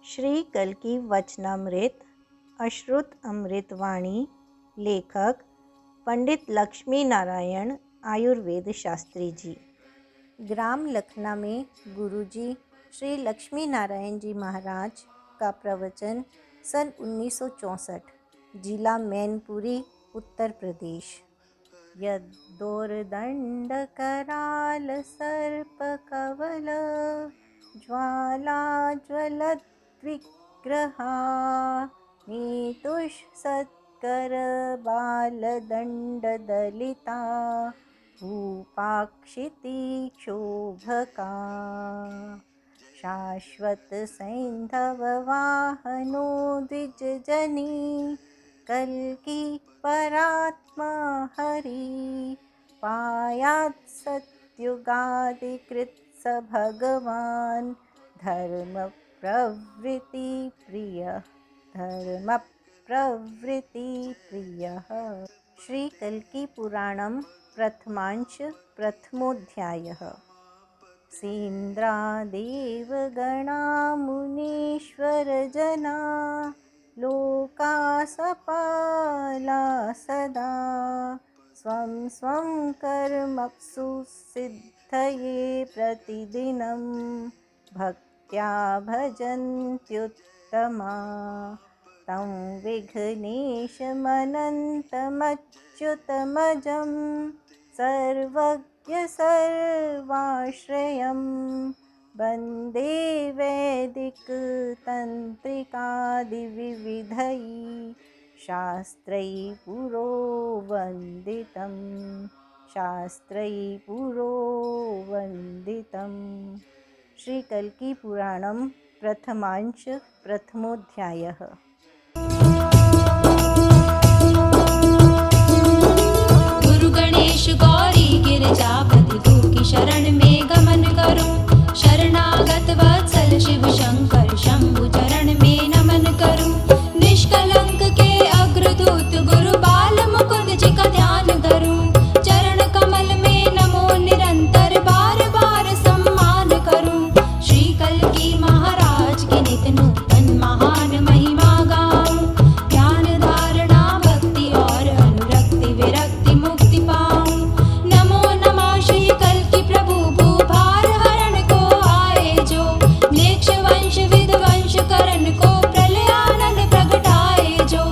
श्री कल्कि वचनामृत अश्रुत अमृतवाणी। लेखक पंडित लक्ष्मी नारायण आयुर्वेद शास्त्री जी। ग्राम लखना में गुरुजी श्री लक्ष्मी नारायण जी महाराज का प्रवचन सन 1964। जिला मैनपुरी, उत्तर प्रदेश। यद्दोर्दंड कराल सर्प कवल ज्वाला ज्वलद्विग्रहा नीतुष सत्कर बालदंड दलिता भूपाक्षिति क्षोभका शाश्वत सैंधव वाहनो द्विजजनी कल्कि परात्मा हरि पायात् सत्युगादिकृत स भगवान धर्म प्रवृत्ति प्रियः। श्री कल्कि पुराणम प्रथमांश प्रथमोध्यायः। सेन्द्रादेव गणा मुनीश्वर जना लोका सपाला सदा स्वं स्वं कर्मप्सु सिद्धये प्रतिदिनं भक्त्या भजन्त्युत्तमा तं विघ्नेशमनन्तमच्युतमजं सर्वज्ञ सर्वाश्रयं वन्दे वैदिकतन्त्रिकादिविविधैः शास्त्रैः पुरोवन्दितं। श्री कल्कि पुराणम प्रथमांश प्रथमोध्यायः। गुरु गणेश गौरी गिरिजापति गुरु की शरण में गमन करूं। शरणागत वत्सल शिव शंकर शंभु चरण में नमन करूं। निष्कलंक के अग्रदूत गुरु बाल मुकुंद जी का ध्यान धरूं। चरण कमल में नमो निरंतर बार बार सम्मान करूं। श्री कल्कि महाराज की नित नूतन महान महिमा गाऊं। ज्ञान धारणा भक्ति और अनुरक्ति विरक्ति मुक्ति पाऊं। नमो नमः श्री कल्कि प्रभु भूभार हरण को आए जो नेक्ष वंश विध्वंस करण को प्रलयानंद प्रगटाए जो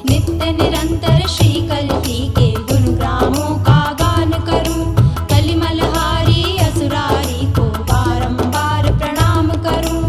नित्य निरंतर श्री कल्कि के गुणग्रामों का गान करूं। कलिमलहारी असुरारी को बारंबार प्रणाम करूं।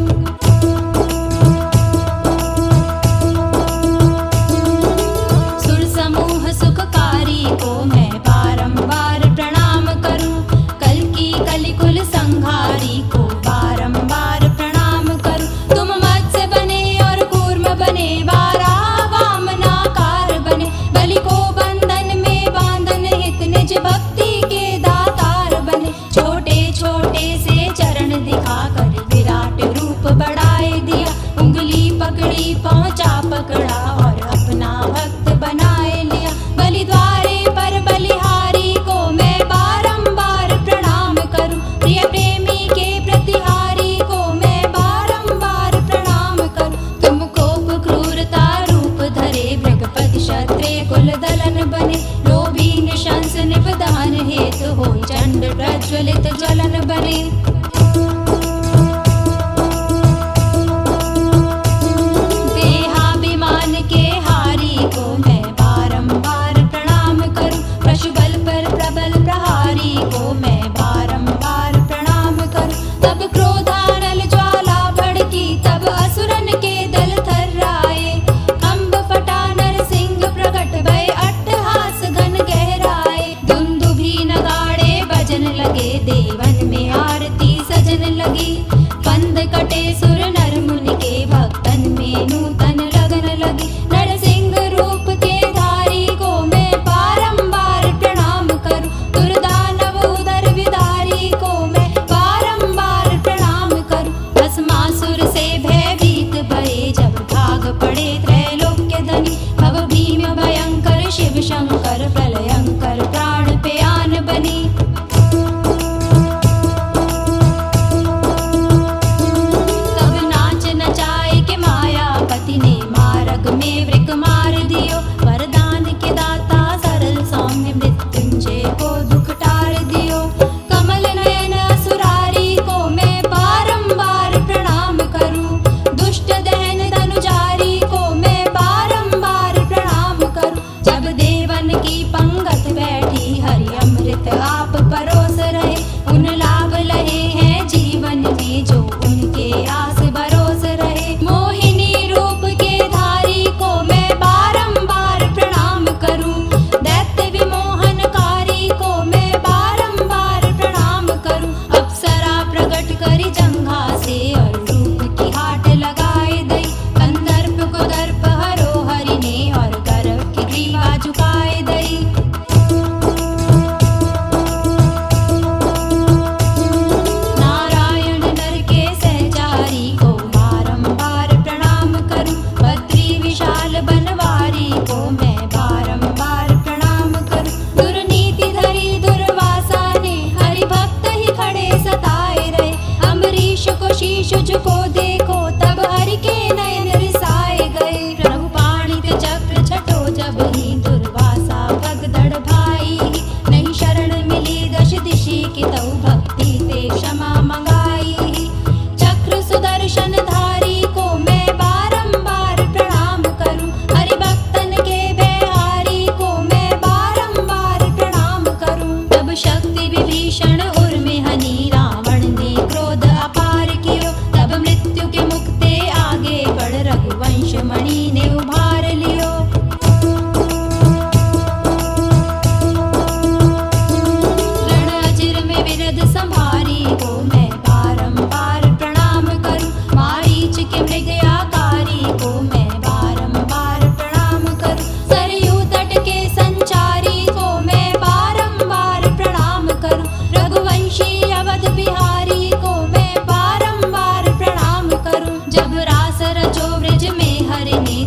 सुर समूह सुखकारी को मैं बारंबार प्रणाम करूं। कल्कि कलिकुल संहारी को बारंबार प्रणाम करूं। तुम मत्स्य बने और कूर्म बने वाराह वामनाकार बने बलि को बंधन में बांधन हित निज भक्ति के दातार बने। छोटे छोटे से चरण दिखाकर विराट रूप बढ़ाए दिया। उंगली पकड़ी पहुंचा पकड़ा और अपना भक्त बनाए लिया। बलि द्वारे पर बलिहारी को मैं बारंबार प्रणाम करूं। प्रिय प्रेमी के प्रतिहारी को मैं बारंबार प्रणाम करूं। तुम कोप क्रूरता रूप धरे भृगपति क्षत्रिय कुल दलन बने। लोभी निशंस निपदान हेतु हो चंड प्रज्वलित जलन बने। देहाभिमान के हारी को मैं बारंबार प्रणाम करूं। पशुबल पर प्रबल प्रहारी को मैं बारंबार प्रणाम करूं। तब क्रोधानल ज्वाला भड़की तब असुरन के दल थर्राए। खंभ फटा नरसिंह प्रकट भय अट्टहास घन गहराए। दुंदुभी नगाड़े बजन लगे देवन में आरती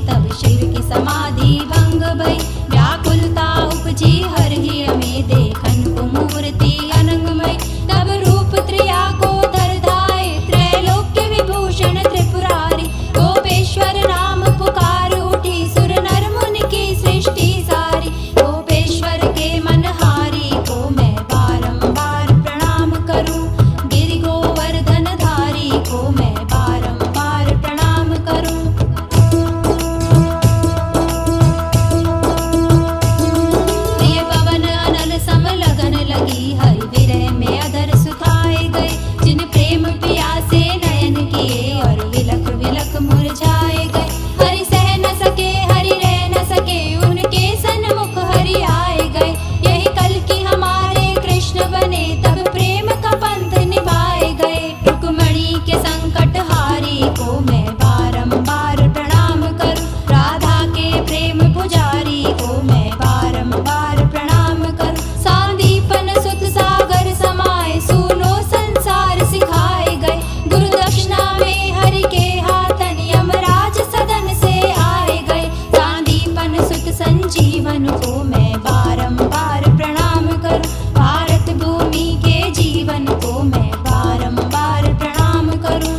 तब शिव की समाधि भंग भई। व्याकुलता उपजी हरहि में देखन को मूर्ति अनंगमय। तब रूप त्रिया को धर धाय त्रैलोक्य विभूषण त्रिपुरारी। गोपेश्वर नाम पुकार उठी सुर नर मुनि की सृष्टि सारी। गोपेश्वर के मनहारी को मैं बारंबार प्रणाम करूं। गिरि गोवर्धन धारी को मैं बारंबार प्रणाम करूं। प्रिय पवन अनल सम लगन लगी हरि विरह में अधर सुखाए गए। जिन प्रेम पियासे नयन किए और विलख विलख मुरझाए गए। हरि सह न सके हरि रह न सके उनके सन्मुख हरि आए गए। यही कल की हमारे कृष्ण बने तब प्रेम का पंथ निभाए गए। रुक्मणी के संकट हारी को मैं बारंबार प्रणाम करूं। राधा के प्रेम पुजारी को मैं बारंबार प्रणाम करूं। सांदीपन सुत सागर समाए सुनो संसार सिखाए गए। गुरु दक्षिणा में हरि के हाथन यमराज सदन से आए गए। सांदीपन सुत संजीवन को मैं बारंबार प्रणाम करूं। भारत भूमि के जीवन को मैं बारंबार प्रणाम करूं।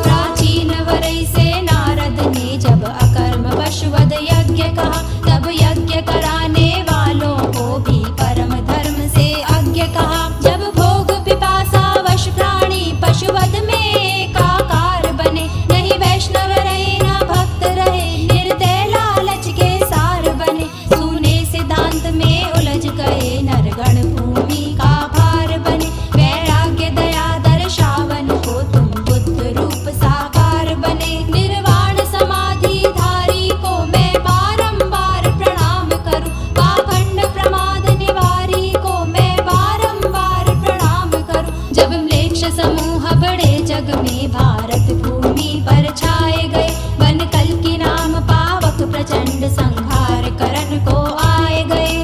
प्राचीन वरई से नारद ने जब अकर्म वशवद यज्ञ कहा। तब यज्ञ कराने वालों को भी परम धर्म से अज्ञ कहा। जब भोग पिपासा वश प्राणी पशुवध में एकाकार बने। नहीं वैष्णव रहे न भक्त रहे निर्दय लालच के सार बने। सूने सिद्धांत में उलझ गए नरगण भूमि का भार बने। वैराग्य दया दर्शावन को तुम बुद्ध रूप साकार बने। निर्वाण समाधि धारी को मैं बारंबार प्रणाम करूं। पाखंड प्रमाद निवारी को मैं बारंबार प्रणाम करूं। जब म्लेच्छ समूह बड़े जग में भारत भूमि पर छाए गए। वन कल की नाम पावक प्रचंड संहार करन को आए गए।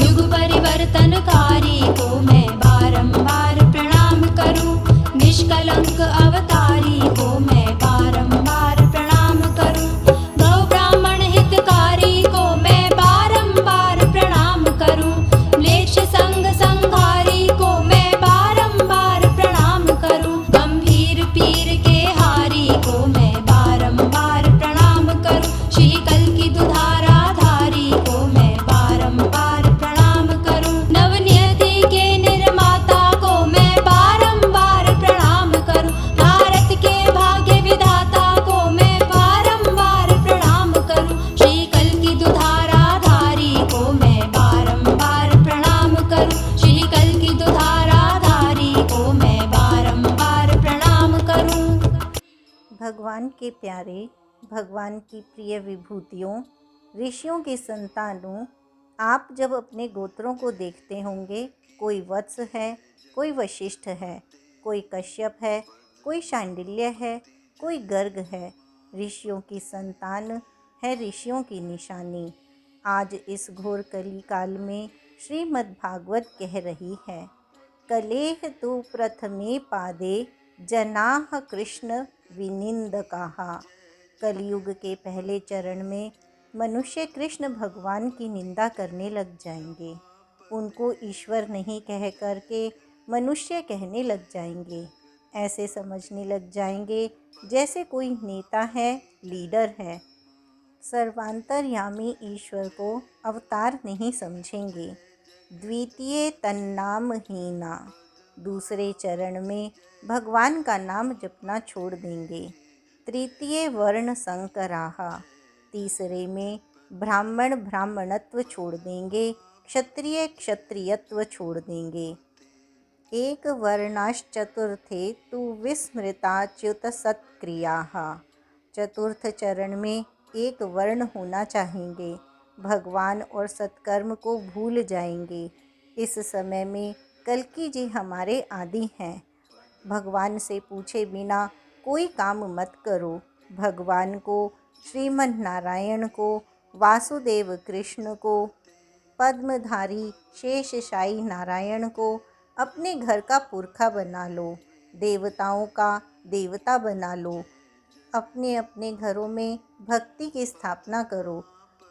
युग परिवर्तनकारी को मैं बारंबार प्रणाम करूं। निष्कलंक अवतारी को मैं बारंबार प्रणाम करूं। गौ ब्राह्मण हितकारी को मैं बारंबार प्रणाम करूं। म्लेच्छ संग संहारी को मैं बारंबार प्रणाम करूं। गंभीर पीर के हारी को मैं बारंबार प्रणाम करूं। श्री कल की दुधारा धारी को मैं बारंबार प्रणाम करूं। नवनियति के निर्माता को मैं बारंबार प्रणाम करूं। भारत के भाग्य विधाता को मैं बारंबार प्रणाम करूं। श्री कल की दुधारा धारी को मैं बारंबार प्रणाम करूं। श्री कल की दुधारा धारी को मैं बारंबार प्रणाम करूं। भगवान के प्यारे, भगवान की प्रिय विभूतियों, ऋषियों के संतानों, आप जब अपने गोत्रों को देखते होंगे, कोई वत्स है, कोई वशिष्ठ है, कोई कश्यप है, कोई शांडिल्य है, कोई गर्ग है। ऋषियों की संतान है ऋषियों की निशानी। आज इस घोर कली काल में श्रीमद् भागवत कह रही है, कलेह तु प्रथमे पादे जनाः कृष्ण विनिंदकाः। कलयुग के पहले चरण में मनुष्य कृष्ण भगवान की निंदा करने लग जाएंगे। उनको ईश्वर नहीं कह करके मनुष्य कहने लग जाएंगे। ऐसे समझने लग जाएंगे जैसे कोई नेता है, लीडर है। सर्वांतर्यामी ईश्वर को अवतार नहीं समझेंगे। द्वितीय तन्नाम हीना, दूसरे चरण में भगवान का नाम जपना छोड़ देंगे। तृतीय वर्ण संकराः, तीसरे में ब्राह्मण ब्राह्मणत्व छोड़ देंगे, क्षत्रिय क्षत्रियत्व छोड़ देंगे। एक वर्णाश्चतुर्थे तु विस्मृताच्युत सत्क्रियाः, चतुर्थ चरण में एक वर्ण होना चाहेंगे, भगवान और सत्कर्म को भूल जाएंगे। इस समय में कल्कि जी हमारे आदि हैं। भगवान से पूछे बिना कोई काम मत करो। भगवान को, श्रीमन नारायण को, वासुदेव कृष्ण को पद्मधारी शेषशायी नारायण को अपने घर का पुरखा बना लो, देवताओं का देवता बना लो। अपने अपने घरों में भक्ति की स्थापना करो।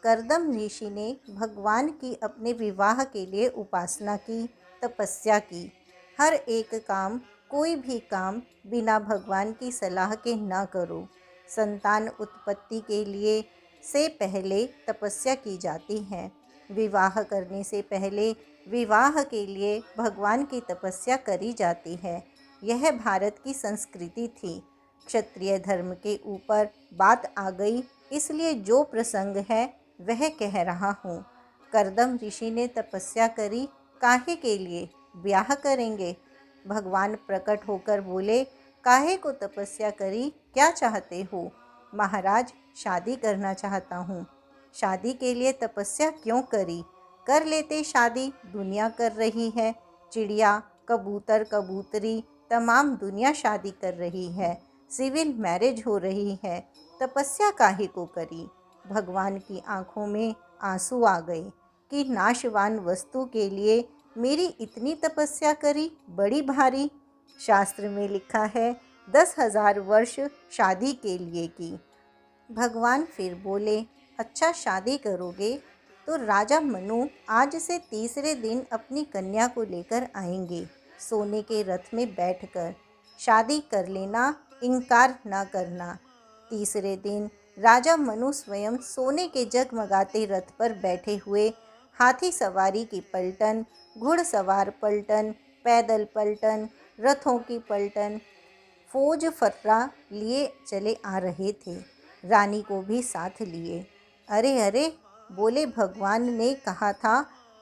कर्दम ऋषि ने भगवान की अपने विवाह के लिए उपासना की, तपस्या की। हर एक काम, कोई भी काम बिना भगवान की सलाह के ना करो। संतान उत्पत्ति के लिए से पहले तपस्या की जाती है। विवाह करने से पहले विवाह के लिए भगवान की तपस्या करी जाती है। यह भारत की संस्कृति थी। क्षत्रिय धर्म के ऊपर बात आ गई, इसलिए जो प्रसंग है वह कह रहा हूँ। कर्दम ऋषि ने तपस्या करी, काहे के लिए? ब्याह करेंगे। भगवान प्रकट होकर बोले, काहे को तपस्या करी, क्या चाहते हो? महाराज, शादी करना चाहता हूँ। शादी के लिए तपस्या क्यों करी? कर लेते शादी, दुनिया कर रही है। चिड़िया, कबूतर, कबूतरी, तमाम दुनिया शादी कर रही है। सिविल मैरिज हो रही है। तपस्या काहे को करी? भगवान की आंखों में आंसू आ गए कि नाशवान वस्तु के लिए मेरी इतनी तपस्या करी, बड़ी भारी। शास्त्र में लिखा है 10,000 वर्ष शादी के लिए की। भगवान फिर बोले, अच्छा शादी करोगे तो राजा मनु आज से तीसरे दिन अपनी कन्या को लेकर आएंगे, सोने के रथ में बैठकर। शादी कर लेना, इनकार ना करना। तीसरे दिन राजा मनु स्वयं सोने के जगमगाते रथ पर बैठे हुए हाथी सवारी की पलटन, घुड़सवार पलटन, पैदल पलटन, रथों की पलटन, फौज फर्रा लिए चले आ रहे थे। रानी को भी साथ लिए। अरे अरे, बोले, भगवान ने कहा था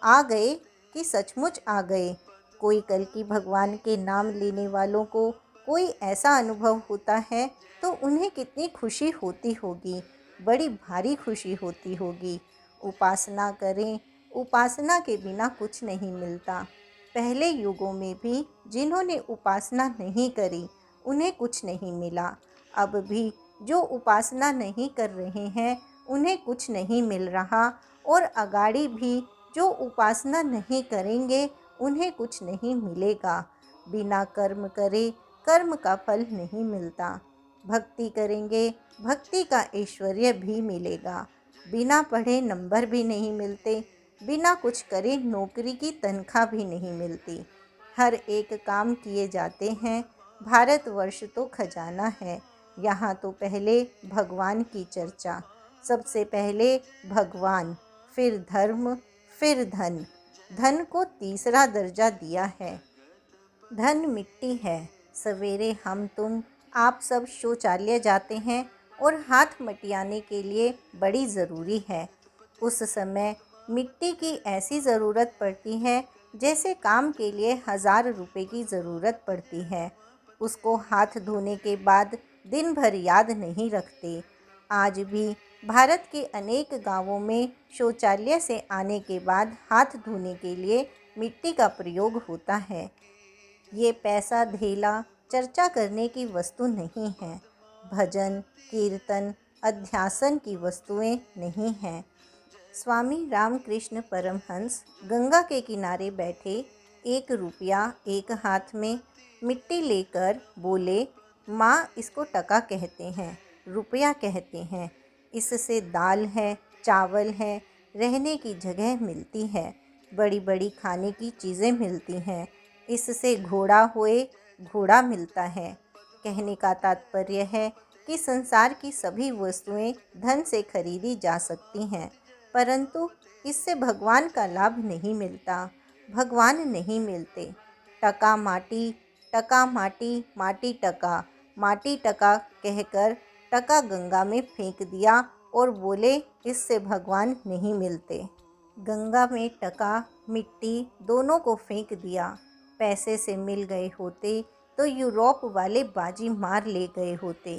आ गए कि सचमुच आ गए। कोई कल की भगवान के नाम लेने वालों को कोई ऐसा अनुभव होता है तो उन्हें कितनी खुशी होती होगी, बड़ी भारी खुशी होती होगी। उपासना करें, उपासना के बिना कुछ नहीं मिलता। पहले युगों में भी जिन्होंने उपासना नहीं करी उन्हें कुछ नहीं मिला। अब भी जो उपासना नहीं कर रहे हैं उन्हें कुछ नहीं मिल रहा, और अगाड़ी भी जो उपासना नहीं करेंगे उन्हें कुछ नहीं मिलेगा। बिना कर्म करे कर्म का फल नहीं मिलता। भक्ति करेंगे, भक्ति का ऐश्वर्य भी मिलेगा। बिना पढ़े नंबर भी नहीं मिलते, बिना कुछ करे नौकरी की तनख्वाह भी नहीं मिलती। हर एक काम किए जाते हैं। भारतवर्ष तो खजाना है, यहाँ तो पहले भगवान की चर्चा। सबसे पहले भगवान, फिर धर्म, फिर धन। धन को तीसरा दर्जा दिया है। धन मिट्टी है। सवेरे हम तुम आप सब शौचालय जाते हैं और हाथ मटियाने के लिए बड़ी ज़रूरी है। उस समय मिट्टी की ऐसी ज़रूरत पड़ती है जैसे काम के लिए 1000 रुपये की ज़रूरत पड़ती है। उसको हाथ धोने के बाद दिन भर याद नहीं रखते। आज भी भारत के अनेक गांवों में शौचालय से आने के बाद हाथ धोने के लिए मिट्टी का प्रयोग होता है। ये पैसा धेला चर्चा करने की वस्तु नहीं है। भजन, कीर्तन, अध्यासन की वस्तुएं नहीं हैं। स्वामी रामकृष्ण परमहंस गंगा के किनारे बैठे, 1 रुपया एक हाथ में मिट्टी लेकर बोले, माँ, इसको टका कहते हैं, रुपया कहते हैं। इससे दाल है, चावल है, रहने की जगह मिलती है, बड़ी बड़ी खाने की चीज़ें मिलती हैं। इससे घोड़ा होए घोड़ा मिलता है। कहने का तात्पर्य है कि संसार की सभी वस्तुएं धन से खरीदी जा सकती हैं, परंतु इससे भगवान का लाभ नहीं मिलता, भगवान नहीं मिलते। टका माटी, टका माटी, माटी टका, माटी टका कहकर टका गंगा में फेंक दिया और बोले, इससे भगवान नहीं मिलते। गंगा में टका मिट्टी दोनों को फेंक दिया। पैसे से मिल गए होते तो यूरोप वाले बाजी मार ले गए होते,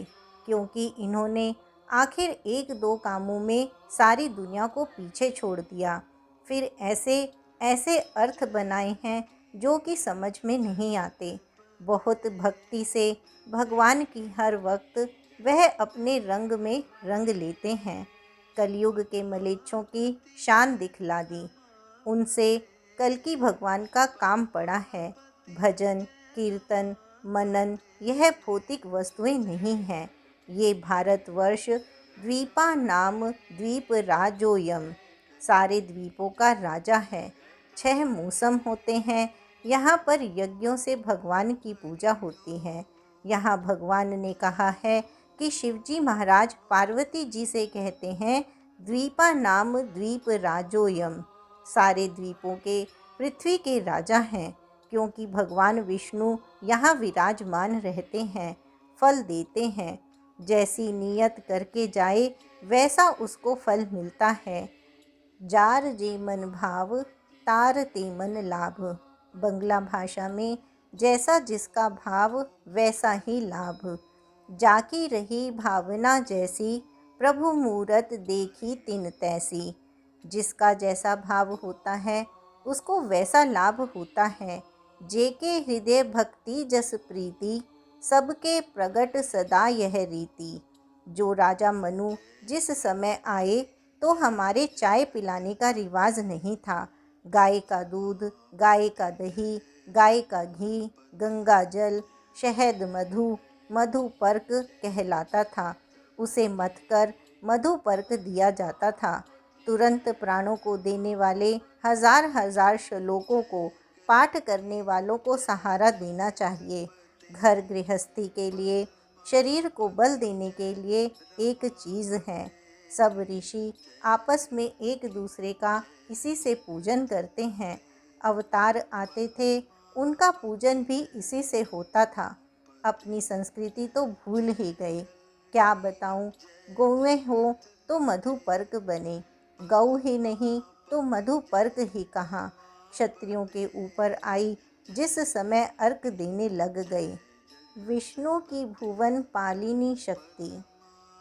क्योंकि इन्होंने आखिर 1-2 कामों में सारी दुनिया को पीछे छोड़ दिया। फिर ऐसे ऐसे अर्थ बनाए हैं जो कि समझ में नहीं आते। बहुत भक्ति से भगवान की हर वक्त वह अपने रंग में रंग लेते हैं। कलयुग के मलेच्छों की शान दिखला दी। उनसे कल्कि भगवान का काम पड़ा है। भजन, कीर्तन, मनन यह भौतिक वस्तुएं नहीं हैं। ये भारतवर्ष द्वीपा नाम द्वीप राजोयम, सारे द्वीपों का राजा है। 6 मौसम होते हैं। यहाँ पर यज्ञों से भगवान की पूजा होती है। यहाँ भगवान ने कहा है कि शिवजी महाराज पार्वती जी से कहते हैं, द्वीपा नाम द्वीप राजोयम, सारे द्वीपों के पृथ्वी के राजा हैं, क्योंकि भगवान विष्णु यहाँ विराजमान रहते हैं, फल देते हैं। जैसी नियत करके जाए वैसा उसको फल मिलता है। जार जे मन भाव तार ते मन लाभ। बंगला भाषा में जैसा जिसका भाव वैसा ही लाभ। जाकी रही भावना जैसी, प्रभु मूरत देखी तिन तैसी। जिसका जैसा भाव होता है उसको वैसा लाभ होता है। जेके हृदय भक्ति जस प्रीति, सबके प्रगट सदा यह रीति। जो राजा मनु जिस समय आए तो हमारे चाय पिलाने का रिवाज नहीं था। गाय का दूध, गाय का दही, गाय का घी, गंगा जल, शहद, मधु, मधुपर्क कहलाता था। उसे मथकर मधुपर्क दिया जाता था। तुरंत प्राणों को देने वाले हजार हजार श्लोकों को पाठ करने वालों को सहारा देना चाहिए। घर गृहस्थी के लिए, शरीर को बल देने के लिए एक चीज़ है। सब ऋषि आपस में एक दूसरे का इसी से पूजन करते हैं। अवतार आते थे, उनका पूजन भी इसी से होता था। अपनी संस्कृति तो भूल ही गए। क्या बताऊं, गौएं हो तो मधुपर्क बने, गौ ही नहीं तो मधुपर्क ही कहाँ। क्षत्रियों के ऊपर आई जिस समय अर्क देने लग गए। विष्णु की भुवन पालिनी शक्ति।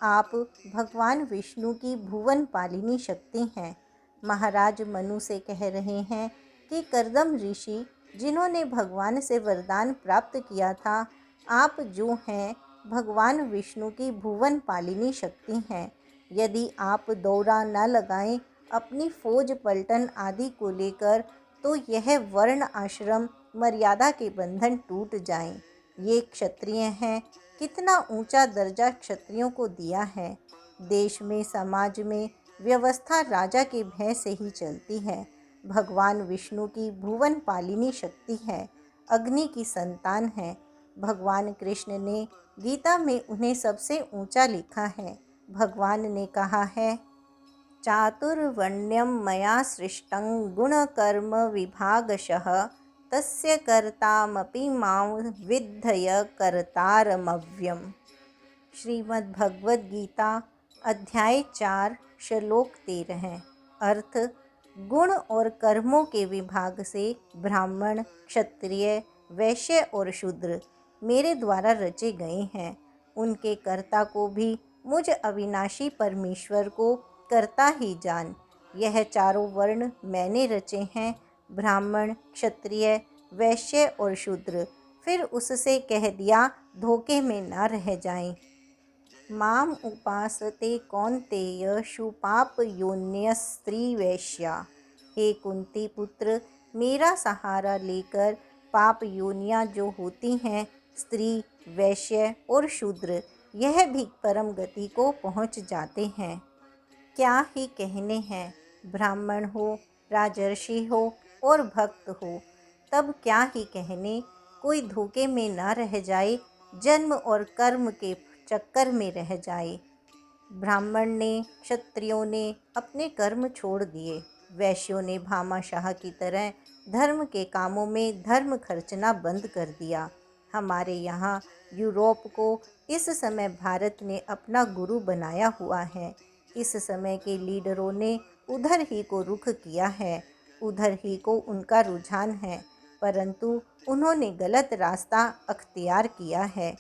आप भगवान विष्णु की भुवन पालिनी शक्ति हैं। महाराज मनु से कह रहे हैं कि कर्दम ऋषि जिन्होंने भगवान से वरदान प्राप्त किया था, आप जो हैं भगवान विष्णु की भुवन पालिनी शक्ति हैं। यदि आप दौरा न लगाएं अपनी फौज पलटन आदि को लेकर, तो यह वर्ण आश्रम मर्यादा के बंधन टूट जाएं। ये क्षत्रिय हैं, कितना ऊंचा दर्जा क्षत्रियों को दिया है। देश में, समाज में व्यवस्था राजा के भय से ही चलती है। भगवान विष्णु की भुवन पालिनी शक्ति है, अग्नि की संतान है। भगवान कृष्ण ने गीता में उन्हें सबसे ऊंचा लिखा है। भगवान ने कहा है, चातुर्वर्ण्यं मया सृष्टं गुणकर्म विभागशः, तस्य कर्तामपि मां विद्धय कर्तारमव्यम्। श्रीमद् भगवद गीता अध्याय 4 श्लोक 13। अर्थ, गुण और कर्मों के विभाग से ब्राह्मण, क्षत्रिय, वैश्य और शूद्र मेरे द्वारा रचे गए हैं। उनके कर्ता को भी मुझ अविनाशी परमेश्वर को कर्ता ही जान। यह चारों वर्ण मैंने रचे हैं, ब्राह्मण, क्षत्रिय, वैश्य और शूद्र। फिर उससे कह दिया, धोखे में न रह जाएं। माम उपासते कौन्तेय शुपाप योन्य स्त्री वैश्या। हे कुंती पुत्र, मेरा सहारा लेकर पाप योनियाँ जो होती हैं, स्त्री, वैश्य और शूद्र, यह भी परम गति को पहुँच जाते हैं। क्या ही कहने हैं, ब्राह्मण हो, राजर्षि हो और भक्त हो, तब क्या ही कहने, कोई धोखे में न रह जाए, जन्म और कर्म के चक्कर में रह जाए। ब्राह्मण ने, क्षत्रियों ने अपने कर्म छोड़ दिए। वैश्यों ने भामाशाह की तरह धर्म के कामों में धर्म खर्चना बंद कर दिया। हमारे यहाँ यूरोप को इस समय भारत ने अपना गुरु बनाया हुआ है। इस समय के लीडरों ने उधर ही को रुख किया है, उधर ही को उनका रुझान है, परंतु उन्होंने गलत रास्ता अख्तियार किया है।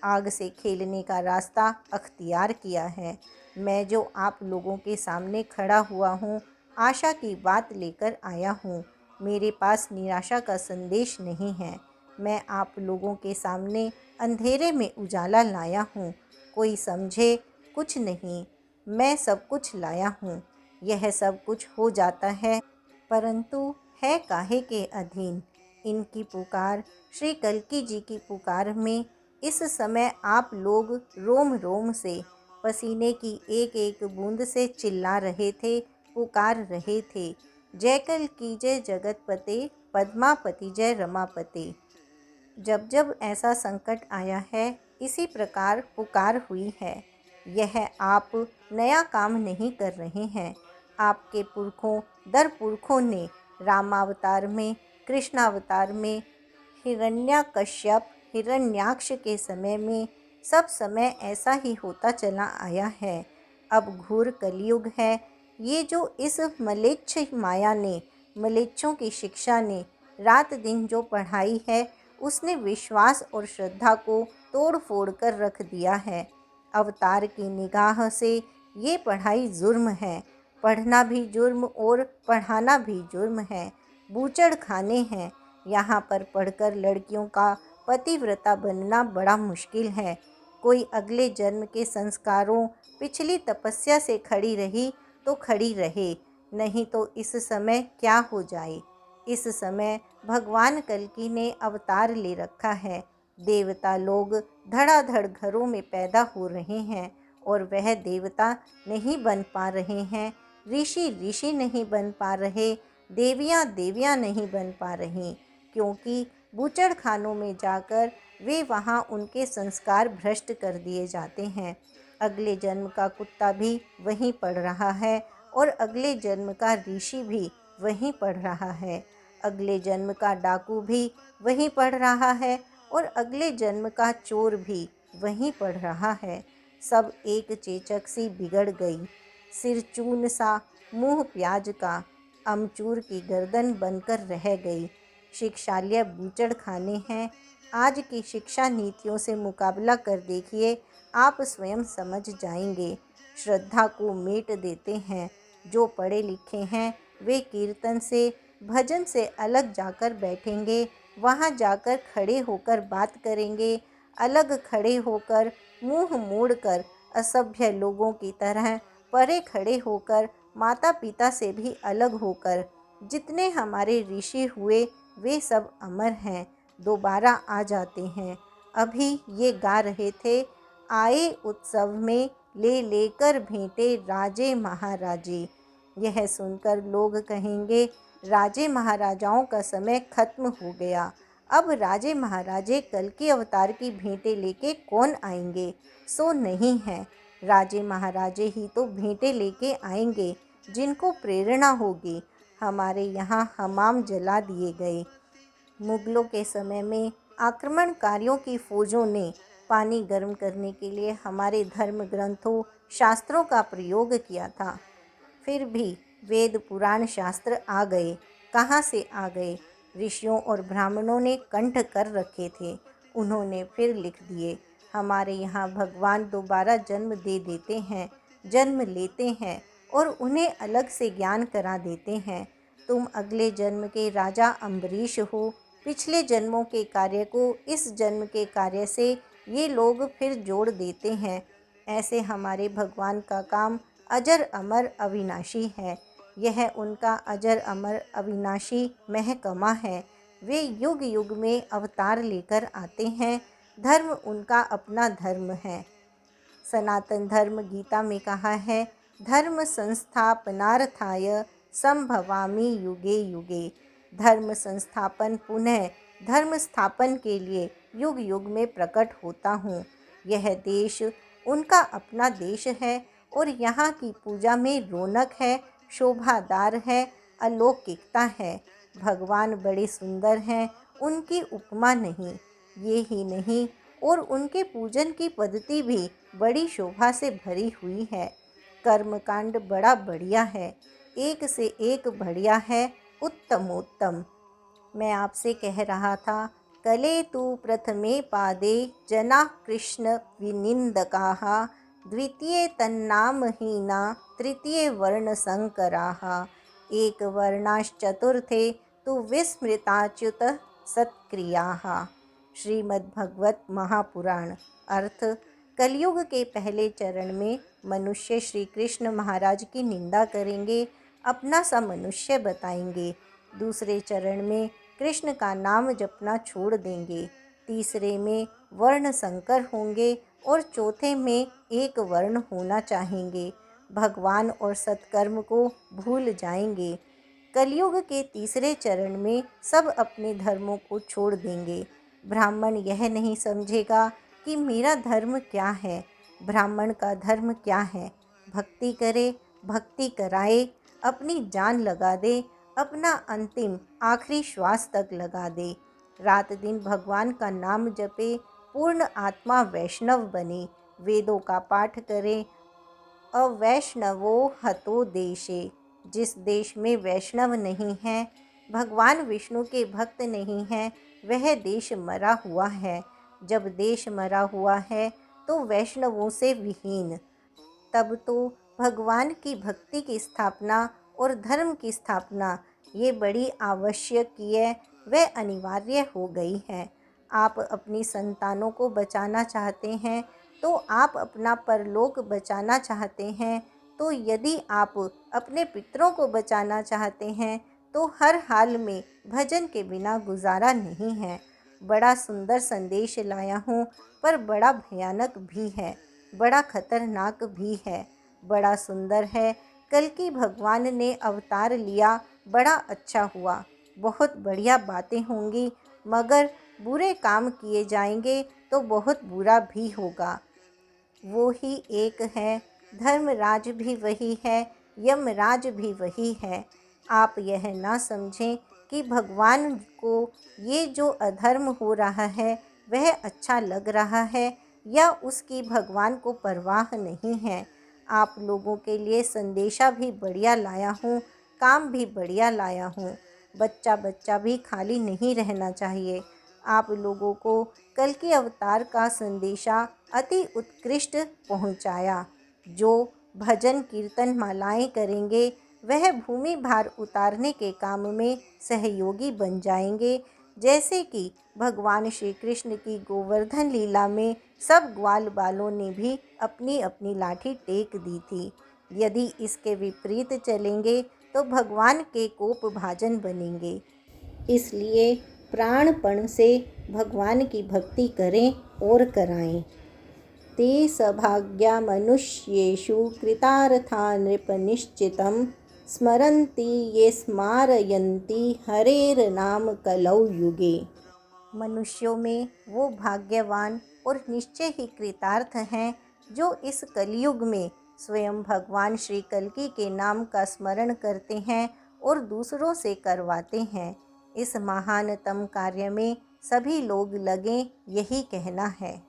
आग से खेलने का रास्ता अख्तियार किया है। मैं जो आप लोगों के सामने खड़ा हुआ हूँ, आशा की बात लेकर आया हूँ। मेरे पास निराशा का संदेश नहीं है। मैं आप लोगों के सामने अंधेरे में उजाला लाया हूँ। कोई समझे कुछ नहीं, मैं सब कुछ लाया हूँ। यह सब कुछ हो जाता है परंतु है काहे के अधीन। इनकी पुकार, श्री कल्की जी की पुकार में इस समय आप लोग रोम रोम से, पसीने की एक एक बूंद से चिल्ला रहे थे, पुकार रहे थे, जय कल्की जय जगतपते, पद्मापति जय रमापते। जब जब ऐसा संकट आया है, इसी प्रकार पुकार हुई है। यह आप नया काम नहीं कर रहे हैं। आपके पुरखों दर पुरखों ने रामावतार में, कृष्णावतार में, हिरण्यकश्यप, हिरण्याक्ष के समय में, सब समय ऐसा ही होता चला आया है। अब घोर कलयुग है। ये जो इस मलेच्छ माया ने, मलेच्छों की शिक्षा ने रात दिन जो पढ़ाई है, उसने विश्वास और श्रद्धा को तोड़ फोड़ कर रख दिया है। अवतार की निगाह से ये पढ़ाई जुर्म है। पढ़ना भी जुर्म और पढ़ाना भी जुर्म है। बूचड़ खाने हैं। यहाँ पर पढ़कर लड़कियों का पतिव्रता बनना बड़ा मुश्किल है। कोई अगले जन्म के संस्कारों, पिछली तपस्या से खड़ी रही तो खड़ी रहे, नहीं तो इस समय क्या हो जाए। इस समय भगवान कल्की ने अवतार ले रखा है। देवता लोग धड़ाधड़ घरों में पैदा हो रहे हैं और वह देवता नहीं बन पा रहे हैं, ऋषि ऋषि नहीं बन पा रहे, देवियाँ देवियाँ नहीं बन पा रही, क्योंकि बूचड़ खानों में जाकर वे वहाँ उनके संस्कार भ्रष्ट कर दिए जाते हैं। अगले जन्म का कुत्ता भी वहीं पड़ रहा है और अगले जन्म का ऋषि भी वहीं पड़ रहा है। अगले जन्म का डाकू भी वहीं पड़ रहा है और अगले जन्म का चोर भी वहीं पड़ रहा है। सब एक चेचक सी बिगड़ गई, सिर चून सा, मुंह प्याज का, अमचूर की गर्दन बनकर रह गई। शिक्षालय बूचड़ खाने हैं। आज की शिक्षा नीतियों से मुकाबला कर देखिए, आप स्वयं समझ जाएंगे। श्रद्धा को मेट देते हैं। जो पढ़े लिखे हैं वे कीर्तन से, भजन से अलग जाकर बैठेंगे, वहाँ जाकर खड़े होकर बात करेंगे, अलग खड़े होकर, मुंह मोड़कर, असभ्य लोगों की तरह परे खड़े होकर, माता पिता से भी अलग होकर। जितने हमारे ऋषि हुए वे सब अमर हैं, दोबारा आ जाते हैं। अभी ये गा रहे थे, आए उत्सव में ले लेकर भेंटे राजे महाराजे। यह सुनकर लोग कहेंगे, राजे महाराजाओं का समय खत्म हो गया। अब राजे महाराजे कल्कि अवतार की भेंटें लेके कौन आएंगे? सो नहीं है। राजे महाराजे ही तो भेंटें लेके आएंगे जिनको प्रेरणा होगी। हमारे यहाँ हमाम जला दिए गए। मुगलों के समय में आक्रमणकारियों की फौजों ने पानी गर्म करने के लिए हमारे धर्म ग्रंथों, शास्त्रों का प्रयोग किया था। फिर भी वेद पुराण शास्त्र आ गए। कहाँ से आ गए? ऋषियों और ब्राह्मणों ने कंठ कर रखे थे, उन्होंने फिर लिख दिए। हमारे यहाँ भगवान दोबारा जन्म दे देते हैं, जन्म लेते हैं और उन्हें अलग से ज्ञान करा देते हैं। तुम अगले जन्म के राजा अम्बरीश हो। पिछले जन्मों के कार्य को इस जन्म के कार्य से ये लोग फिर जोड़ देते हैं। ऐसे हमारे भगवान का काम अजर अमर अविनाशी है। यह उनका अजर अमर अविनाशी महकमा है। वे युग युग में अवतार लेकर आते हैं। धर्म उनका अपना धर्म है। सनातन धर्म गीता में कहा है, धर्म संस्थापनार्थाय संभवामि युगे युगे। धर्म संस्थापन पुनः धर्म स्थापन के लिए युग युग में प्रकट होता हूँ। यह देश उनका अपना देश है और यहाँ की पूजा में रौनक है, शोभादार है, अलौकिकता है। भगवान बड़े सुंदर हैं, उनकी उपमा नहीं। ये ही नहीं और उनके पूजन की पद्धति भी बड़ी शोभा से भरी हुई है। कर्मकांड बड़ा बढ़िया है, एक से एक बढ़िया है, उत्तमोत्तम। मैं आपसे कह रहा था, कले तु प्रथमे पादे जना कृष्ण विनिंदकाः, द्वितीये तन्नामहीना, तृतीये वर्णसंकराः, एक वर्णाश्चतुर्थे तु विस्मृताच्युत सत्क्रियाः। श्रीमद्भगवत महापुराण। अर्थ, कलयुग के पहले चरण में मनुष्य श्री कृष्ण महाराज की निंदा करेंगे अपना सा मनुष्य बताएंगे। दूसरे चरण में कृष्ण का नाम जपना छोड़ देंगे। तीसरे में वर्ण संकर होंगे और चौथे में एक वर्ण होना चाहेंगे। भगवान और सत्कर्म को भूल जाएंगे। कलयुग के तीसरे चरण में सब अपने धर्मों को छोड़ देंगे। ब्राह्मण यह नहीं समझेगा कि मेरा धर्म क्या है। ब्राह्मण का धर्म क्या है? भक्ति करे, भक्ति कराए, अपनी जान लगा दे, अपना अंतिम आखिरी श्वास तक लगा दे। रात दिन भगवान का नाम जपे, पूर्ण आत्मा वैष्णव बने, वेदों का पाठ करे। अवैष्णवो हतो देशे। जिस देश में वैष्णव नहीं है, भगवान विष्णु के भक्त नहीं हैं, वह देश मरा हुआ है। जब देश मरा हुआ है तो वैष्णवों से विहीन। तब तो भगवान की भक्ति की स्थापना और धर्म की स्थापना ये बड़ी आवश्यक व अनिवार्य हो गई है। आप अपनी संतानों को बचाना चाहते हैं तो आप अपना परलोक बचाना चाहते हैं। तो यदि आप अपने पितरों को बचाना चाहते हैं तो हर हाल में भजन के बिना गुजारा नहीं है। बड़ा सुंदर संदेश लाया हूँ, पर बड़ा भयानक भी है, बड़ा खतरनाक भी है। बड़ा सुंदर है। कल की भगवान ने अवतार लिया, बड़ा अच्छा हुआ, बहुत बढ़िया बातें होंगी, मगर बुरे काम किए जाएंगे तो बहुत बुरा भी होगा। वो ही एक है, धर्मराज भी वही है, यमराज भी वही है। आप यह ना समझें कि भगवान को ये जो अधर्म हो रहा है वह अच्छा लग रहा है या उसकी भगवान को परवाह नहीं है। आप लोगों के लिए संदेशा भी बढ़िया लाया हूँ, काम भी बढ़िया लाया हूँ। बच्चा भी खाली नहीं रहना चाहिए। आप लोगों को कल के अवतार का संदेशा अति उत्कृष्ट पहुँचाया। जो भजन कीर्तन मालाएं करेंगे वह भूमि भार उतारने के काम में सहयोगी बन जाएंगे। जैसे कि भगवान श्री कृष्ण की गोवर्धन लीला में सब ग्वाल बालों ने भी अपनी अपनी लाठी टेक दी थी। यदि इसके विपरीत चलेंगे तो भगवान के कोप भाजन बनेंगे। इसलिए प्राणपण से भगवान की भक्ति करें और कराएं। ते सभाग्या मनुष्येषु कृतार्था नृपनिश्चितं स्मरन्ति ये स्मारयन्ति हरेर्नाम कलौ युगे। मनुष्यों में वो भाग्यवान और निश्चय ही कृतार्थ हैं जो इस कलयुग में स्वयं भगवान श्री कल्कि के नाम का स्मरण करते हैं और दूसरों से करवाते हैं। इस महानतम कार्य में सभी लोग लगें, यही कहना है।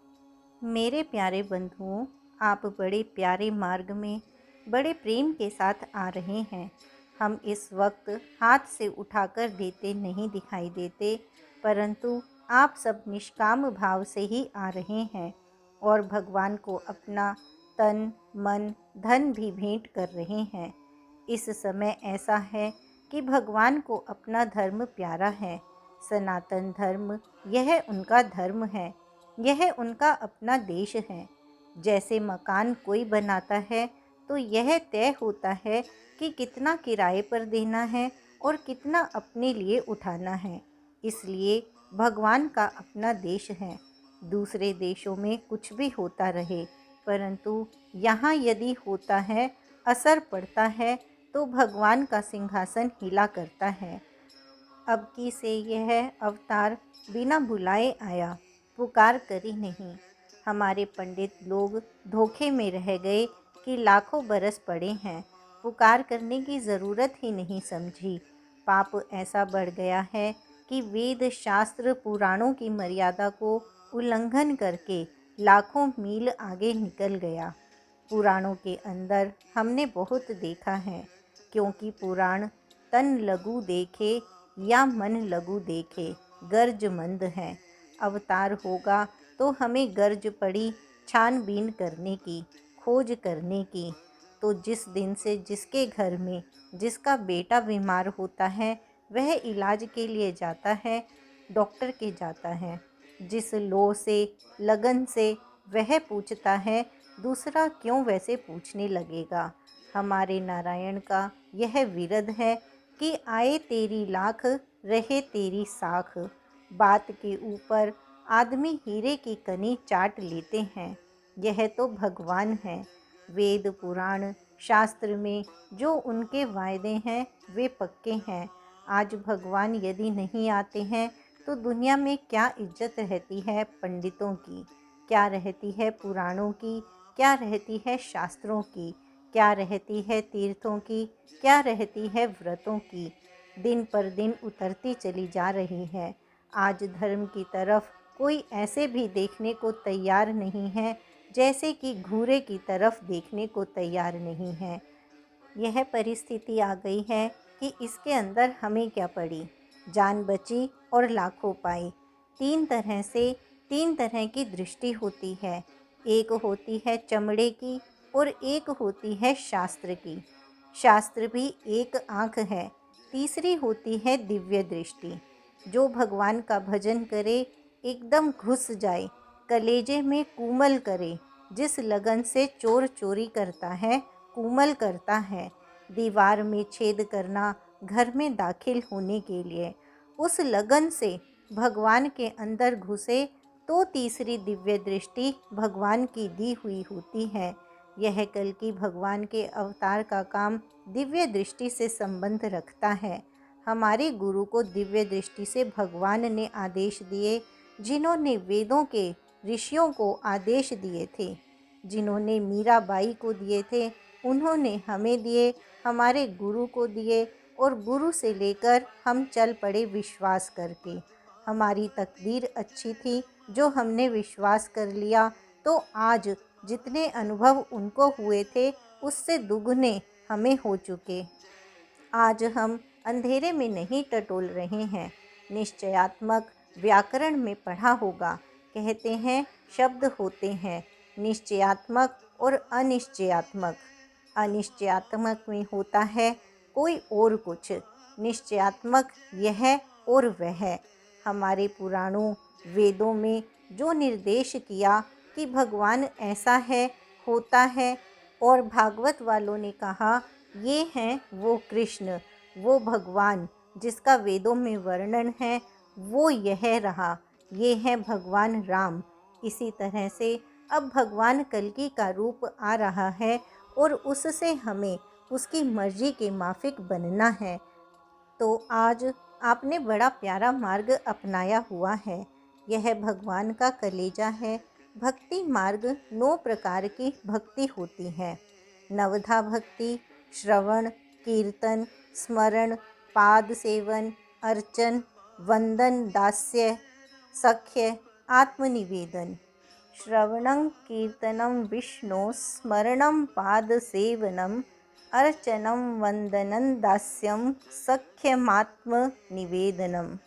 मेरे प्यारे बंधुओं, आप बड़े प्यारे मार्ग में बड़े प्रेम के साथ आ रहे हैं। हम इस वक्त हाथ से उठाकर देते नहीं दिखाई देते, परंतु आप सब निष्काम भाव से ही आ रहे हैं और भगवान को अपना तन मन धन भी भेंट कर रहे हैं। इस समय ऐसा है कि भगवान को अपना धर्म प्यारा है। सनातन धर्म यह उनका धर्म है, यह उनका अपना देश है। जैसे मकान कोई बनाता है तो यह तय होता है कि कितना किराए पर देना है और कितना अपने लिए उठाना है। इसलिए भगवान का अपना देश है। दूसरे देशों में कुछ भी होता रहे, परंतु यहाँ यदि होता है, असर पड़ता है तो भगवान का सिंहासन हिला करता है। अब की से यह अवतार बिना बुलाए आया, पुकार करी नहीं। हमारे पंडित लोग धोखे में रह गए कि लाखों बरस पड़े हैं, पुकार करने की ज़रूरत ही नहीं समझी। पाप ऐसा बढ़ गया है कि वेद शास्त्र पुराणों की मर्यादा को उल्लंघन करके लाखों मील आगे निकल गया। पुराणों के अंदर हमने बहुत देखा है, क्योंकि पुराण तन लघु देखे या मन लघु देखे, गर्जमंद है। अवतार होगा तो हमें गर्ज पड़ी छानबीन करने की, खोज करने की। तो जिस दिन से जिसके घर में जिसका बेटा बीमार होता है वह इलाज के लिए जाता है, डॉक्टर के जाता है। जिस लो से लगन से वह पूछता है, दूसरा क्यों वैसे पूछने लगेगा। हमारे नारायण का यह विरद है कि आए तेरी लाख, रहे तेरी साख। बात के ऊपर आदमी हीरे की कनी चाट लेते हैं। यह तो भगवान है। वेद पुराण शास्त्र में जो उनके वायदे हैं वे पक्के हैं। आज भगवान यदि नहीं आते हैं तो दुनिया में क्या इज्जत रहती है पंडितों की, क्या रहती है पुराणों की, क्या रहती है शास्त्रों की, क्या रहती है तीर्थों की, क्या रहती है व्रतों की। दिन पर दिन उतरती चली जा रही है। आज धर्म की तरफ कोई ऐसे भी देखने को तैयार नहीं है जैसे कि घूरे की तरफ देखने को तैयार नहीं है। यह परिस्थिति आ गई है कि इसके अंदर हमें क्या पड़ी, जान बची और लाखों पाई। तीन तरह की दृष्टि होती है। एक होती है चमड़े की और एक होती है शास्त्र की। शास्त्र भी एक आँख है। तीसरी होती है दिव्य दृष्टि। जो भगवान का भजन करे एकदम घुस जाए, कलेजे में कूमल करे। जिस लगन से चोर चोरी करता है कूमल करता है, दीवार में छेद करना घर में दाखिल होने के लिए, उस लगन से भगवान के अंदर घुसे तो तीसरी दिव्य दृष्टि भगवान की दी हुई होती है। यह कल की भगवान के अवतार का काम दिव्य दृष्टि से संबंध रखता है। हमारे गुरु को दिव्य दृष्टि से भगवान ने आदेश दिए, जिन्होंने वेदों के ऋषियों को आदेश दिए थे, जिन्होंने मीराबाई को दिए थे उन्होंने हमें दिए, हमारे गुरु को दिए और गुरु से लेकर हम चल पड़े विश्वास करके। हमारी तकदीर अच्छी थी जो हमने विश्वास कर लिया, तो आज जितने अनुभव उनको हुए थे उससे दुगने हमें हो चुके। आज हम अंधेरे में नहीं टटोल रहे हैं। निश्चयात्मक व्याकरण में पढ़ा होगा, कहते हैं शब्द होते हैं निश्चयात्मक और अनिश्चयात्मक। अनिश्चयात्मक में होता है कोई और कुछ, निश्चयात्मक यह और वह। हमारे पुराणों वेदों में जो निर्देश किया कि भगवान ऐसा है, होता है, और भागवत वालों ने कहा ये हैं वो कृष्ण, वो भगवान जिसका वेदों में वर्णन है, वो यह रहा, ये हैं भगवान राम। इसी तरह से अब भगवान कल्कि का रूप आ रहा है और उससे हमें उसकी मर्जी के माफिक बनना है। तो आज आपने बड़ा प्यारा मार्ग अपनाया हुआ है। यह भगवान का कलेजा है। भक्ति मार्ग 9 प्रकार की भक्ति होती है। नवधा भक्ति, श्रवण, कीर्तन, स्मरण, पाद सेवन, अर्चन, वंदन, दास्य, सख्य, आत्मनिवेदन। श्रवणं कीर्तनं विष्णो स्मरणं पादसेवनम् अर्चनं वंदनं दास्यं सख्यमात्म निवेदनम।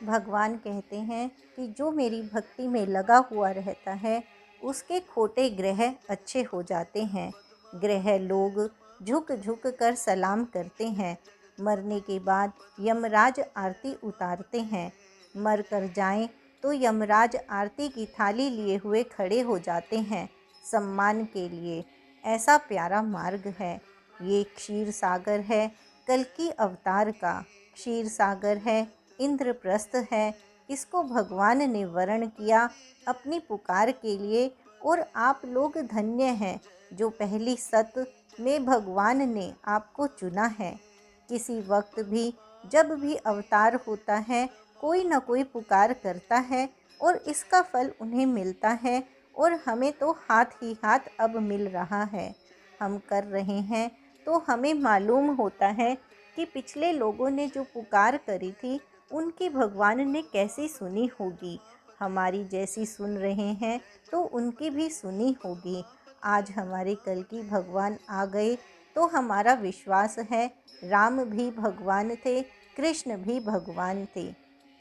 भगवान कहते हैं कि जो मेरी भक्ति में लगा हुआ रहता है उसके खोटे ग्रह अच्छे हो जाते हैं। ग्रह लोग झुक झुक कर सलाम करते हैं। मरने के बाद यमराज आरती उतारते हैं। मर कर जाएं तो यमराज आरती की थाली लिए हुए खड़े हो जाते हैं सम्मान के लिए। ऐसा प्यारा मार्ग है। ये क्षीर सागर है, कल्कि अवतार का क्षीर सागर है, इंद्रप्रस्थ है। इसको भगवान ने वर्ण किया अपनी पुकार के लिए। और आप लोग धन्य हैं जो पहली सत में भगवान ने आपको चुना है। किसी वक्त भी जब भी अवतार होता है कोई न कोई पुकार करता है और इसका फल उन्हें मिलता है। और हमें तो हाथ ही हाथ अब मिल रहा है। हम कर रहे हैं तो हमें मालूम होता है कि पिछले लोगों ने जो पुकार करी थी उनकी भगवान ने कैसी सुनी होगी। हमारी जैसी सुन रहे हैं तो उनकी भी सुनी होगी। आज हमारे कल्कि भगवान आ गए तो हमारा विश्वास है राम भी भगवान थे, कृष्ण भी भगवान थे।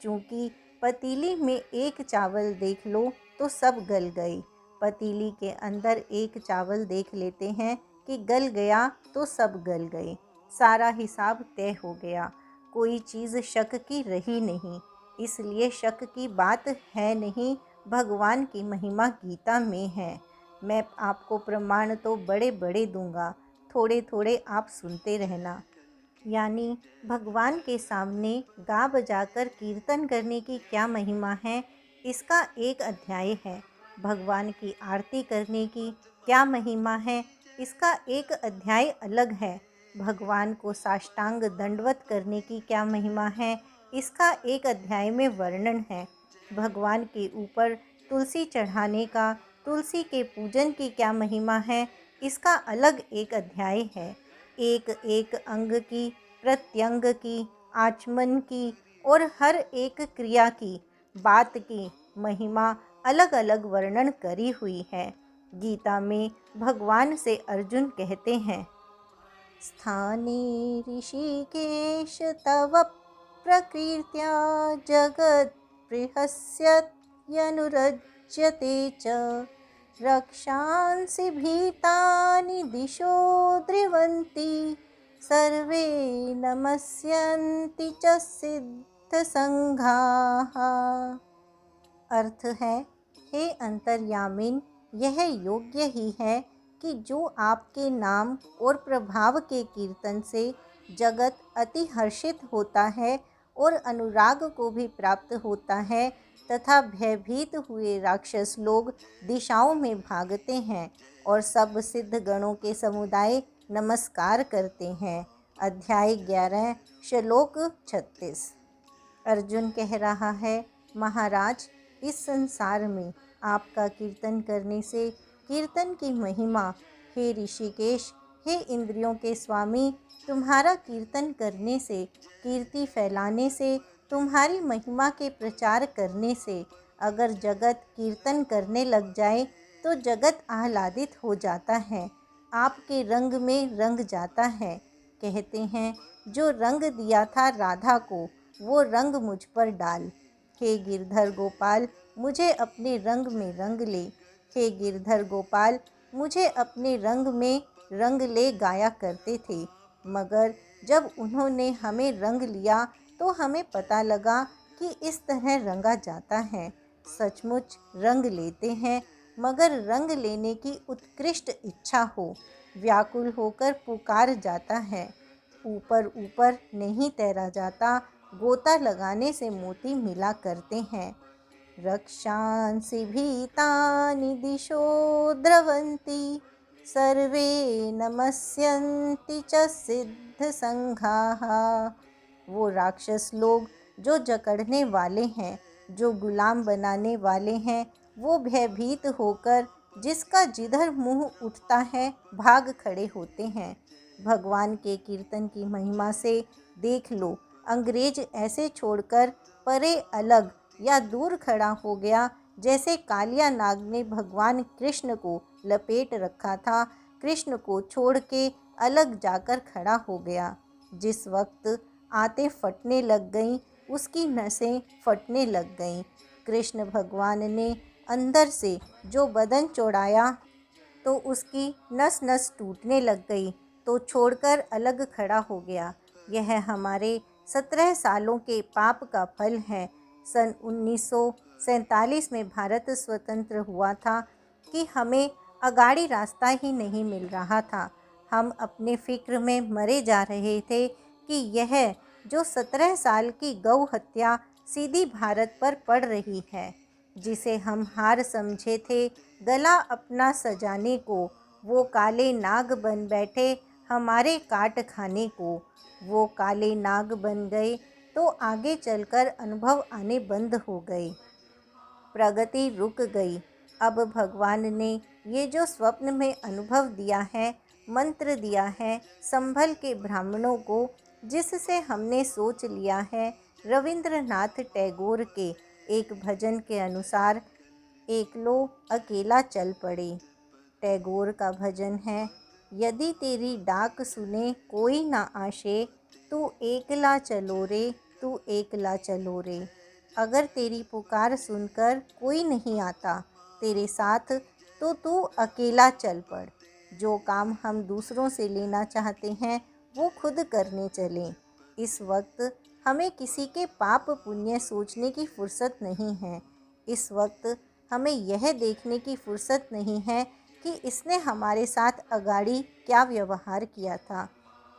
चूँकि पतीली में एक चावल देख लो तो सब गल गए। पतीली के अंदर एक चावल देख लेते हैं कि गल गया तो सब गल गए। सारा हिसाब तय हो गया। कोई चीज़ शक की रही नहीं। इसलिए शक की बात है नहीं। भगवान की महिमा गीता में है। मैं आपको प्रमाण तो बड़े बड़े दूंगा, थोड़े थोड़े आप सुनते रहना। यानी भगवान के सामने गा बजाकर कीर्तन करने की क्या महिमा है, इसका एक अध्याय है। भगवान की आरती करने की क्या महिमा है, इसका एक अध्याय अलग है। भगवान को साष्टांग दंडवत करने की क्या महिमा है, इसका एक अध्याय में वर्णन है। भगवान के ऊपर तुलसी चढ़ाने का, तुलसी के पूजन की क्या महिमा है, इसका अलग एक अध्याय है। एक एक अंग की, प्रत्यंग की, आचमन की और हर एक क्रिया की, बात की महिमा अलग अलग वर्णन करी हुई है। गीता में भगवान से अर्जुन कहते हैं, स्थाने ऋषिकेश तव प्रकीर्त्या जगत् बृहस्यत्यनुरज्यते च रक्षांसि भीतानि दिशो द्रवन्ति सर्वे नमस्यन्ति च सिद्धसंघाः। अर्थ है, हे अंतर्यामिन, यह योग्य ही है कि जो आपके नाम और प्रभाव के कीर्तन से जगत अति हर्षित होता है और अनुराग को भी प्राप्त होता है तथा भयभीत हुए राक्षस लोग दिशाओं में भागते हैं और सब सिद्ध गणों के समुदाय नमस्कार करते हैं। अध्याय 11 श्लोक 36। अर्जुन कह रहा है, महाराज, इस संसार में आपका कीर्तन करने से कीर्तन की महिमा, हे ऋषिकेश, हे इंद्रियों के स्वामी, तुम्हारा कीर्तन करने से, कीर्ति फैलाने से, तुम्हारी महिमा के प्रचार करने से अगर जगत कीर्तन करने लग जाए तो जगत आह्लादित हो जाता है, आपके रंग में रंग जाता है। कहते हैं, जो रंग दिया था राधा को वो रंग मुझ पर डाल। हे गिरधर गोपाल, मुझे अपने रंग में रंग ले। हे गिरधर गोपाल, मुझे अपने रंग में रंग ले गाया करते थे, मगर जब उन्होंने हमें रंग लिया तो हमें पता लगा कि इस तरह रंगा जाता है। सचमुच रंग लेते हैं, मगर रंग लेने की उत्कृष्ट इच्छा हो, व्याकुल होकर पुकार जाता है। ऊपर ऊपर नहीं तैरा जाता, गोता लगाने से मोती मिला करते हैं। रक्षांसि भीतानि दिशो द्रवन्ति सर्वे नमस्यन्ति च सिद्धसंघाः। वो राक्षस लोग जो जकड़ने वाले हैं, जो गुलाम बनाने वाले हैं, वो भयभीत होकर जिसका जिधर मुंह उठता है भाग खड़े होते हैं। भगवान के कीर्तन की महिमा से देख लो, अंग्रेज ऐसे छोड़कर परे अलग या दूर खड़ा हो गया जैसे कालिया नाग ने भगवान कृष्ण को लपेट रखा था, कृष्ण को छोड़ के अलग जाकर खड़ा हो गया। जिस वक्त आंतें फटने लग गईं, उसकी नसें फटने लग गईं। कृष्ण भगवान ने अंदर से जो बदन चौड़ाया तो उसकी नस नस टूटने लग गई, तो छोड़कर अलग खड़ा हो गया। यह हमारे 17 सालों के पाप का फल है। सन 1947 में भारत स्वतंत्र हुआ था कि हमें अगाड़ी रास्ता ही नहीं मिल रहा था। हम अपने फिक्र में मरे जा रहे थे कि यह जो 17 साल की गौ हत्या सीधी भारत पर पड़ रही है, जिसे हम हार समझे थे गला अपना सजाने को, वो काले नाग बन बैठे हमारे काट खाने को। वो काले नाग बन गए तो आगे चलकर अनुभव आने बंद हो गए, प्रगति रुक गई। अब भगवान ने ये जो स्वप्न में अनुभव दिया है, मंत्र दिया है संभल के ब्राह्मणों को, जिससे हमने सोच लिया है रविंद्रनाथ टैगोर के एक भजन के अनुसार, एक लो अकेला चल पड़े। टैगोर का भजन है, यदि तेरी डाक सुने कोई ना आशे, तू एकला चलो रे, तू एकला चलो रे। अगर तेरी पुकार सुनकर कोई नहीं आता तेरे साथ, तो तू अकेला चल पड़। जो काम हम दूसरों से लेना चाहते हैं वो खुद करने चलें। इस वक्त हमें किसी के पाप पुण्य सोचने की फुर्सत नहीं है। इस वक्त हमें यह देखने की फुर्सत नहीं है कि इसने हमारे साथ अगाड़ी क्या व्यवहार किया था।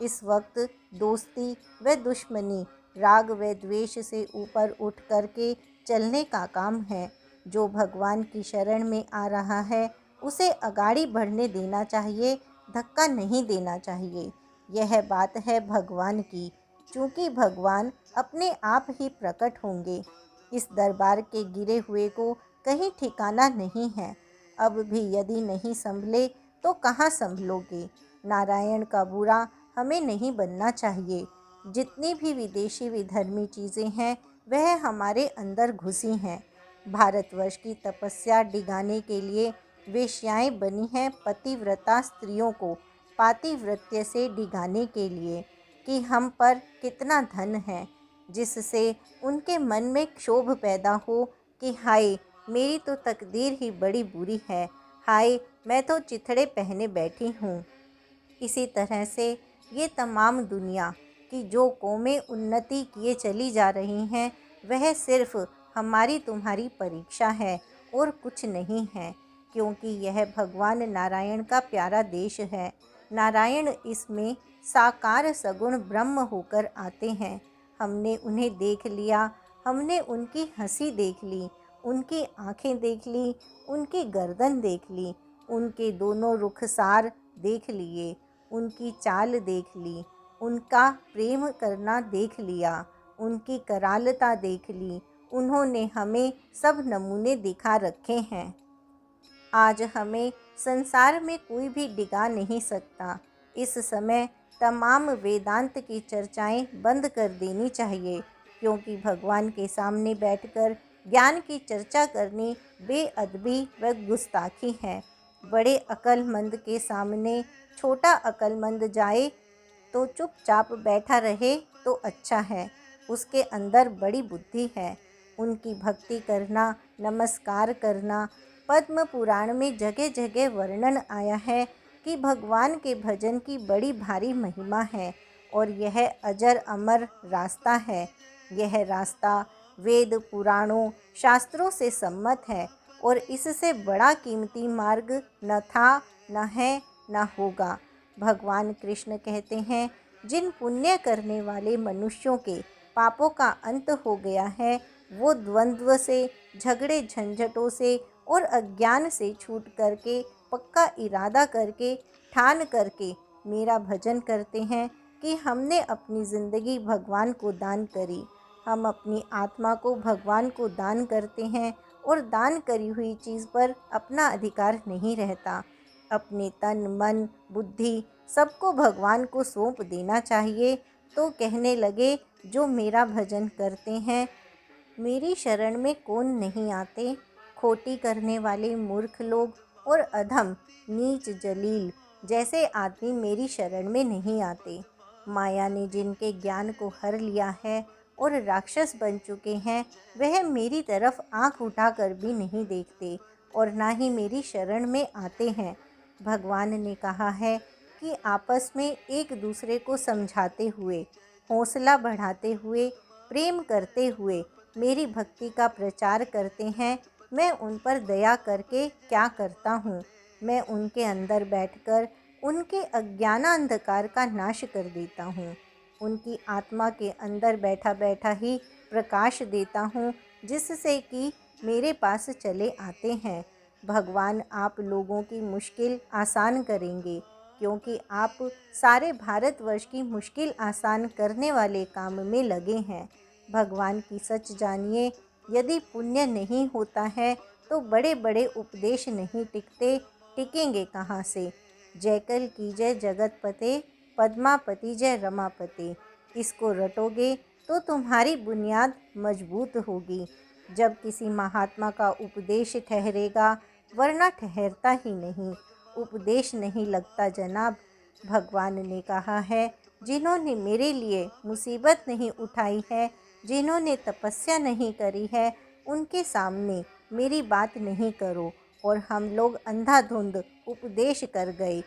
इस वक्त दोस्ती व दुश्मनी, राग व द्वेष से ऊपर उठ करके चलने का काम है। जो भगवान की शरण में आ रहा है उसे अगाड़ी बढ़ने देना चाहिए, धक्का नहीं देना चाहिए। यह बात है भगवान की। चूँकि भगवान अपने आप ही प्रकट होंगे, इस दरबार के गिरे हुए को कहीं ठिकाना नहीं है। अब भी यदि नहीं संभले तो कहाँ संभलोगे। नारायण का बुरा हमें नहीं बनना चाहिए। जितनी भी विदेशी विधर्मी चीज़ें हैं वह हमारे अंदर घुसी हैं। भारतवर्ष की तपस्या डिगाने के लिए वेश्याएँ बनी हैं पतिव्रता स्त्रियों को पातिव्रत्य से डिगाने के लिए कि हम पर कितना धन है, जिससे उनके मन में क्षोभ पैदा हो कि हाय, मेरी तो तकदीर ही बड़ी बुरी है, हाय मैं तो चिथड़े पहने बैठी हूँ। इसी तरह से ये तमाम दुनिया की जो कौमें उन्नति किए चली जा रही हैं वह सिर्फ हमारी तुम्हारी परीक्षा है और कुछ नहीं है, क्योंकि यह भगवान नारायण का प्यारा देश है। नारायण इसमें साकार सगुण ब्रह्म होकर आते हैं। हमने उन्हें देख लिया, हमने उनकी हंसी देख ली, उनकी आँखें देख ली, उनकी गर्दन देख ली, उनके दोनों रुखसार देख लिए, उनकी चाल देख ली, उनका प्रेम करना देख लिया, उनकी करालता देख ली। उन्होंने हमें सब नमूने दिखा रखे हैं। आज हमें संसार में कोई भी डिगा नहीं सकता। इस समय तमाम वेदांत की चर्चाएं बंद कर देनी चाहिए, क्योंकि भगवान के सामने बैठकर ज्ञान की चर्चा करनी बेअदबी व गुस्ताखी है। बड़े अक्लमंद के सामने छोटा अक्लमंद जाए तो चुपचाप बैठा रहे तो अच्छा है। उसके अंदर बड़ी बुद्धि है। उनकी भक्ति करना, नमस्कार करना। पद्म पुराण में जगह जगह वर्णन आया है कि भगवान के भजन की बड़ी भारी महिमा है और यह अजर अमर रास्ता है। यह रास्ता वेद पुराणों शास्त्रों से सम्मत है और इससे बड़ा कीमती मार्ग न था, न है, न होगा। भगवान कृष्ण कहते हैं, जिन पुण्य करने वाले मनुष्यों के पापों का अंत हो गया है, वो द्वंद्व से, झगड़े झंझटों से और अज्ञान से छूट करके, पक्का इरादा करके, ठान करके मेरा भजन करते हैं कि हमने अपनी ज़िंदगी भगवान को दान करी। हम अपनी आत्मा को भगवान को दान करते हैं और दान करी हुई चीज़ पर अपना अधिकार नहीं रहता। अपने तन, मन, बुद्धि सबको भगवान को सौंप देना चाहिए। तो कहने लगे, जो मेरा भजन करते हैं, मेरी शरण में कौन नहीं आते। खोटी करने वाले मूर्ख लोग और अधम, नीच, जलील जैसे आदमी मेरी शरण में नहीं आते। माया ने जिनके ज्ञान को हर लिया है और राक्षस बन चुके हैं, वह मेरी तरफ आंख उठाकर भी नहीं देखते और ना ही मेरी शरण में आते हैं। भगवान ने कहा है कि आपस में एक दूसरे को समझाते हुए, हौसला बढ़ाते हुए, प्रेम करते हुए मेरी भक्ति का प्रचार करते हैं। मैं उन पर दया करके क्या करता हूँ? मैं उनके अंदर बैठकर उनके अज्ञानांधकार का नाश कर देता हूँ। उनकी आत्मा के अंदर बैठा बैठा ही प्रकाश देता हूँ, जिससे कि मेरे पास चले आते हैं। भगवान आप लोगों की मुश्किल आसान करेंगे, क्योंकि आप सारे भारतवर्ष की मुश्किल आसान करने वाले काम में लगे हैं। भगवान की सच जानिए, यदि पुण्य नहीं होता है तो बड़े बड़े उपदेश नहीं टिकते, टिकेंगे कहाँ से। जयकल की जय जगतपते, पद्मापति जय रमापते। इसको रटोगे तो तुम्हारी बुनियाद मजबूत होगी। जब किसी महात्मा का उपदेश ठहरेगा, वरना ठहरता ही नहीं। उपदेश नहीं लगता जनाब। भगवान ने कहा है, जिन्होंने मेरे लिए मुसीबत नहीं उठाई है, जिन्होंने तपस्या नहीं करी है, उनके सामने मेरी बात नहीं करो। और हम लोग अंधाधुंध उपदेश कर गए।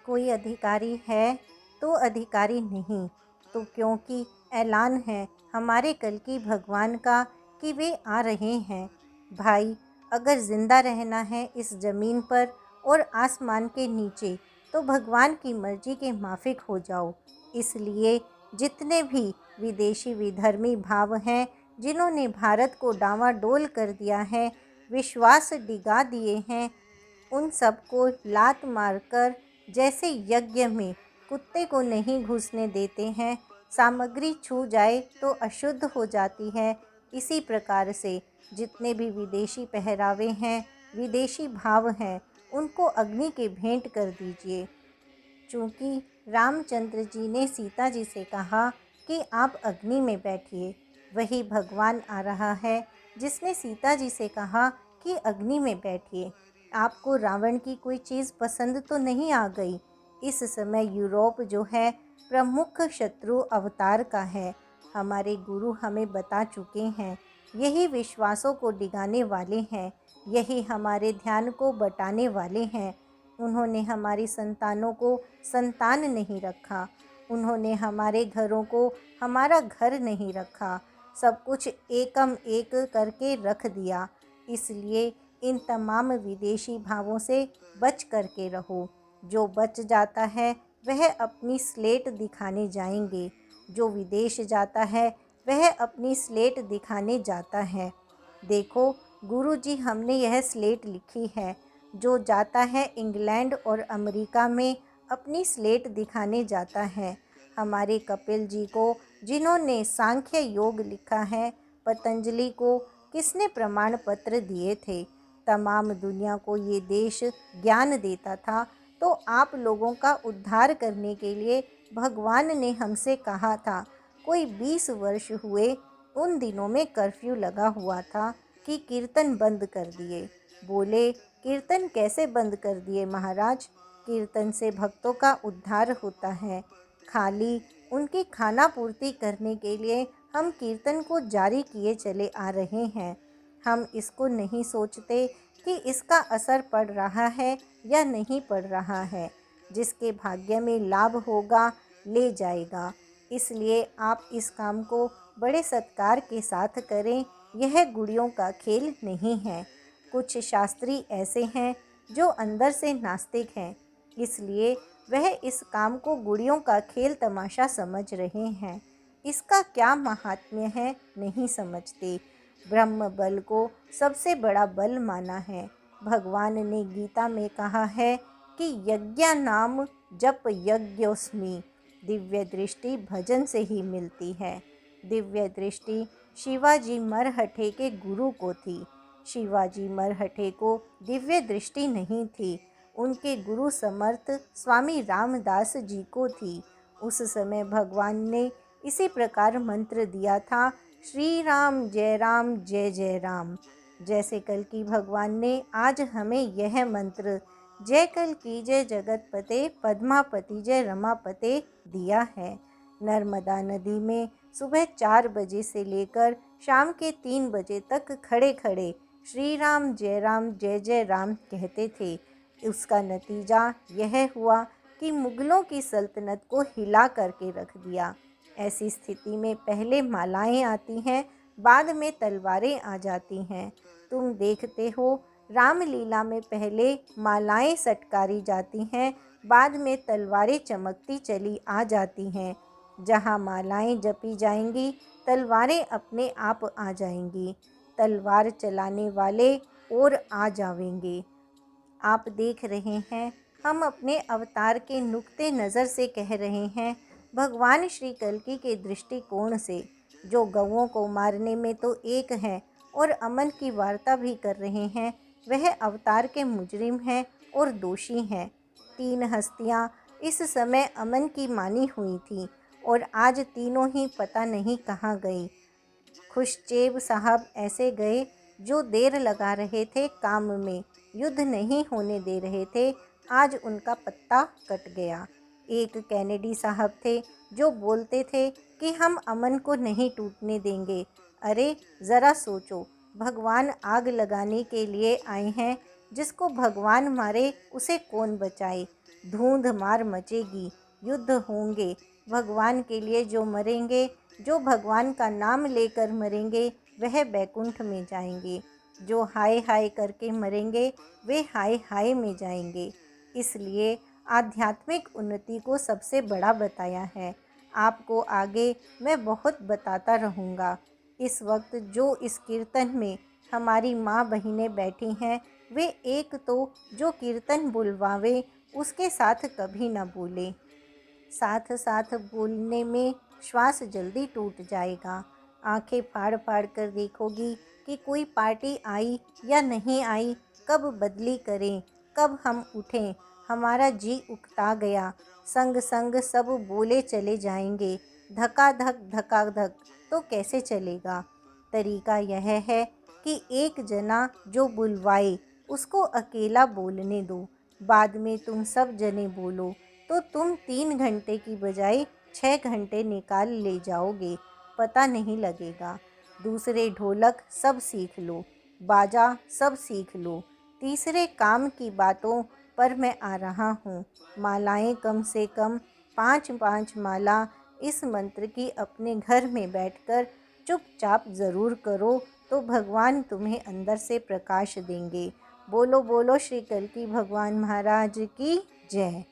कोई अधिकारी है तो अधिकारी नहीं, तो क्योंकि ऐलान है हमारे कल्कि भगवान का कि वे आ रहे हैं। भाई, अगर ज़िंदा रहना है इस ज़मीन पर और आसमान के नीचे, तो भगवान की मर्जी के माफिक हो जाओ। इसलिए जितने भी विदेशी विधर्मी भाव हैं, जिन्होंने भारत को डांवाडोल कर दिया है, विश्वास डिगा दिए हैं, उन सबको लात मारकर, जैसे यज्ञ में कुत्ते को नहीं घुसने देते हैं, सामग्री छू जाए तो अशुद्ध हो जाती है, इसी प्रकार से जितने भी विदेशी पहरावे हैं, विदेशी भाव हैं, उनको अग्नि के भेंट कर दीजिए। चूँकि रामचंद्र जी ने सीता जी से कहा कि आप अग्नि में बैठिए, वही भगवान आ रहा है जिसने सीता जी से कहा कि अग्नि में बैठिए। आपको रावण की कोई चीज़ पसंद तो नहीं आ गई। इस समय यूरोप जो है प्रमुख शत्रु अवतार का है। हमारे गुरु हमें बता चुके हैं, यही विश्वासों को डिगाने वाले हैं, यही हमारे ध्यान को बटाने वाले हैं। उन्होंने हमारी संतानों को संतान नहीं रखा, उन्होंने हमारे घरों को हमारा घर नहीं रखा, सब कुछ एकम एक करके रख दिया। इसलिए इन तमाम विदेशी भावों से बच करके रहो। जो बच जाता है वह अपनी स्लेट दिखाने जाएंगे, जो विदेश जाता है वह अपनी स्लेट दिखाने जाता है। देखो गुरुजी, हमने यह स्लेट लिखी है। जो जाता है इंग्लैंड और अमेरिका में अपनी स्लेट दिखाने जाता है। हमारे कपिल जी को, जिन्होंने सांख्य योग लिखा है, पतंजलि को किसने प्रमाण पत्र दिए थे? तमाम दुनिया को ये देश ज्ञान देता था। तो आप लोगों का उद्धार करने के लिए भगवान ने हमसे कहा था। कोई 20 वर्ष हुए, उन दिनों में कर्फ्यू लगा हुआ था कि कीर्तन बंद कर दिए। बोले, कीर्तन कैसे बंद कर दिए महाराज? कीर्तन से भक्तों का उद्धार होता है। खाली उनकी खाना पूर्ति करने के लिए हम कीर्तन को जारी किए चले आ रहे हैं। हम इसको नहीं सोचते कि इसका असर पड़ रहा है या नहीं पड़ रहा है। जिसके भाग्य में लाभ होगा ले जाएगा। इसलिए आप इस काम को बड़े सत्कार के साथ करें। यह गुड़ियों का खेल नहीं है। कुछ शास्त्री ऐसे हैं जो अंदर से नास्तिक हैं, इसलिए वह इस काम को गुड़ियों का खेल तमाशा समझ रहे हैं। इसका क्या महात्म्य है नहीं समझते। ब्रह्म बल को सबसे बड़ा बल माना है। भगवान ने गीता में कहा है कि यज्ञ नाम जप यज्ञोस्मि। दिव्य दृष्टि भजन से ही मिलती है। दिव्य दृष्टि शिवाजी मरहठे के गुरु को थी। शिवाजी मरहठे को दिव्य दृष्टि नहीं थी, उनके गुरु समर्थ स्वामी रामदास जी को थी। उस समय भगवान ने इसी प्रकार मंत्र दिया था, श्री राम जय जय राम। जैसे कल की भगवान ने आज हमें यह मंत्र, जय कल की जय जगतपते पद्मापति जय रमापते दिया है। नर्मदा नदी में सुबह 4 बजे से लेकर शाम के 3 बजे तक खड़े खड़े श्री राम जय जय राम कहते थे। उसका नतीजा यह हुआ कि मुगलों की सल्तनत को हिला करके रख दिया। ऐसी स्थिति में पहले मालाएं आती हैं, बाद में तलवारें आ जाती हैं। तुम देखते हो रामलीला में पहले मालाएं सटकारी जाती हैं, बाद में तलवारें चमकती चली आ जाती हैं। जहाँ मालाएं जपी जाएंगी, तलवारें अपने आप आ जाएंगी। तलवार चलाने वाले और आ जावेंगे। आप देख रहे हैं, हम अपने अवतार के नुक्ते नज़र से कह रहे हैं, भगवान श्री कल्कि के दृष्टिकोण से, जो गौओं को मारने में तो एक है और अमन की वार्ता भी कर रहे हैं, वह अवतार के मुजरिम हैं और दोषी हैं। 3 हस्तियां इस समय अमन की मानी हुई थीं और आज तीनों ही पता नहीं कहाँ गई। खुशचेब साहब ऐसे गए जो देर लगा रहे थे काम में, युद्ध नहीं होने दे रहे थे, आज उनका पत्ता कट गया। एक कैनेडी साहब थे जो बोलते थे कि हम अमन को नहीं टूटने देंगे। अरे ज़रा सोचो, भगवान आग लगाने के लिए आए हैं, जिसको भगवान मारे उसे कौन बचाए। धूंध मार मचेगी, युद्ध होंगे। भगवान के लिए जो मरेंगे, जो भगवान का नाम लेकर मरेंगे, वह बैकुंठ में जाएंगे। जो हाय हाय करके मरेंगे वे हाय हाय में जाएंगे। इसलिए आध्यात्मिक उन्नति को सबसे बड़ा बताया है। आपको आगे मैं बहुत बताता रहूँगा। इस वक्त जो इस कीर्तन में हमारी माँ बहिनें बैठी हैं, वे एक तो जो कीर्तन बुलवावे उसके साथ कभी न बोले। साथ साथ बोलने में श्वास जल्दी टूट जाएगा। आंखें फाड़ फाड़ कर देखोगी कि कोई पार्टी आई या नहीं आई, कब बदली करें, कब हम उठें। हमारा जी उकता गया, संग संग सब बोले चले जाएंगे। धका धक तो कैसे चलेगा। तरीका यह है कि एक जना जो बुलवाए उसको अकेला बोलने दो। बाद में तुम सब जने बोलो तो तुम 3 घंटे की बजाय 6 घंटे निकाल ले जाओगे, पता नहीं लगेगा। दूसरे ढोलक सब सीख लो, बाजा सब सीख लो। तीसरे काम की बातों पर मैं आ रहा हूँ। मालाएं कम से कम 5-5 माला इस मंत्र की अपने घर में बैठकर चुपचाप ज़रूर करो, तो भगवान तुम्हें अंदर से प्रकाश देंगे। बोलो बोलो श्री कल्की भगवान महाराज की जय।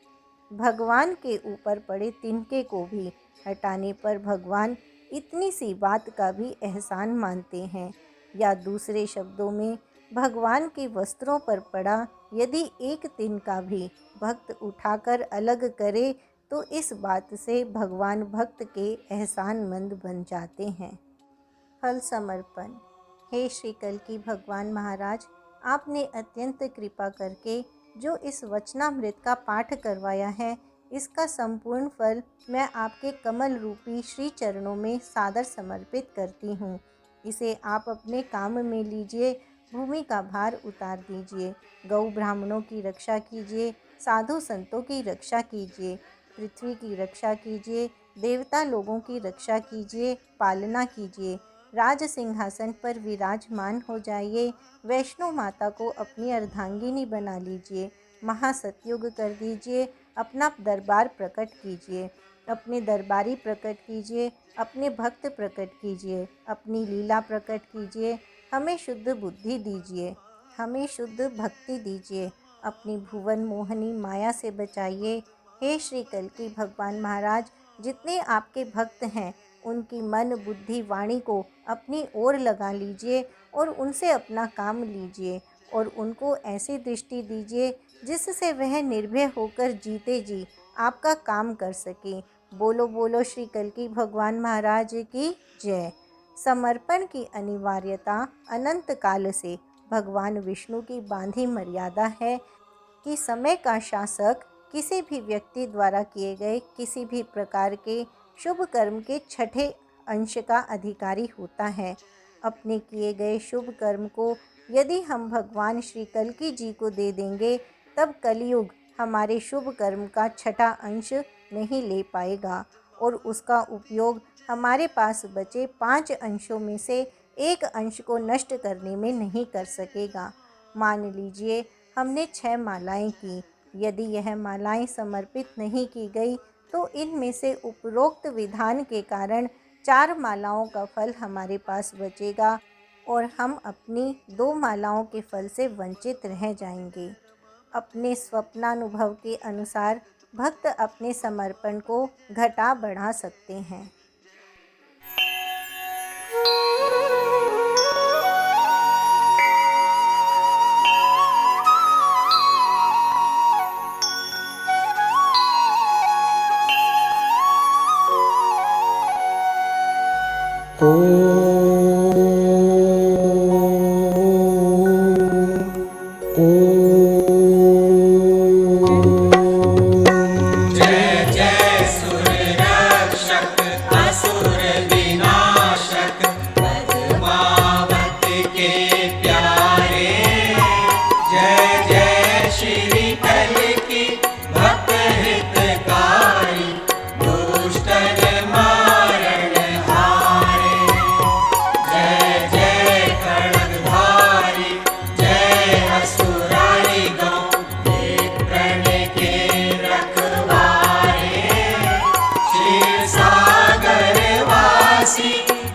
भगवान के ऊपर पड़े तिनके को भी हटाने पर भगवान इतनी सी बात का भी एहसान मानते हैं। या दूसरे शब्दों में, भगवान के वस्त्रों पर पड़ा यदि एक तिनका भी भक्त उठाकर अलग करे तो इस बात से भगवान भक्त के एहसानमंद बन जाते हैं। फल समर्पण। हे श्री कल्की भगवान महाराज, आपने अत्यंत कृपा करके जो इस वचनामृत का पाठ करवाया है, इसका संपूर्ण फल मैं आपके कमल रूपी श्री चरणों में सादर समर्पित करती हूँ। इसे आप अपने काम में लीजिए, भूमि का भार उतार दीजिए, गौ ब्राह्मणों की रक्षा कीजिए, साधु संतों की रक्षा कीजिए, पृथ्वी की रक्षा कीजिए, देवता लोगों की रक्षा कीजिए, पालना कीजिए। राज सिंहासन पर विराजमान हो जाइए। वैष्णो माता को अपनी अर्धांगिनी बना लीजिए। महासतयुग कर दीजिए। अपना दरबार प्रकट कीजिए, अपने दरबारी प्रकट कीजिए, अपने भक्त प्रकट कीजिए, अपनी लीला प्रकट कीजिए। हमें शुद्ध बुद्धि दीजिए, हमें शुद्ध भक्ति दीजिए। अपनी भुवन मोहनी माया से बचाइए। हे श्री कल्की भगवान महाराज, जितने आपके भक्त हैं उनकी मन बुद्धि वाणी को अपनी ओर लगा लीजिए और उनसे अपना काम लीजिए और उनको ऐसी दृष्टि दीजिए जिससे वह निर्भय होकर जीते जी आपका काम कर सके। बोलो बोलो श्री कल्की भगवान महाराज की जय। समर्पण की अनिवार्यता अनंत काल से भगवान विष्णु की बांधी मर्यादा है कि समय का शासक किसी भी व्यक्ति द्वारा किए गए किसी भी प्रकार के शुभ कर्म के 6ठे अंश का अधिकारी होता है। अपने किए गए शुभ कर्म को यदि हम भगवान श्री कल्की जी को दे देंगे, तब कलयुग हमारे शुभ कर्म का 6ठा अंश नहीं ले पाएगा और उसका उपयोग हमारे पास बचे 5 अंशों में से 1 अंश को नष्ट करने में नहीं कर सकेगा। मान लीजिए हमने 6 मालाएं की, यदि यह मालाएं समर्पित नहीं की गई तो इनमें से उपरोक्त विधान के कारण 4 मालाओं का फल हमारे पास बचेगा और हम अपनी 2 मालाओं के फल से वंचित रह जाएंगे। अपने स्वप्नानुभव के अनुसार भक्त अपने समर्पण को घटा बढ़ा सकते हैं।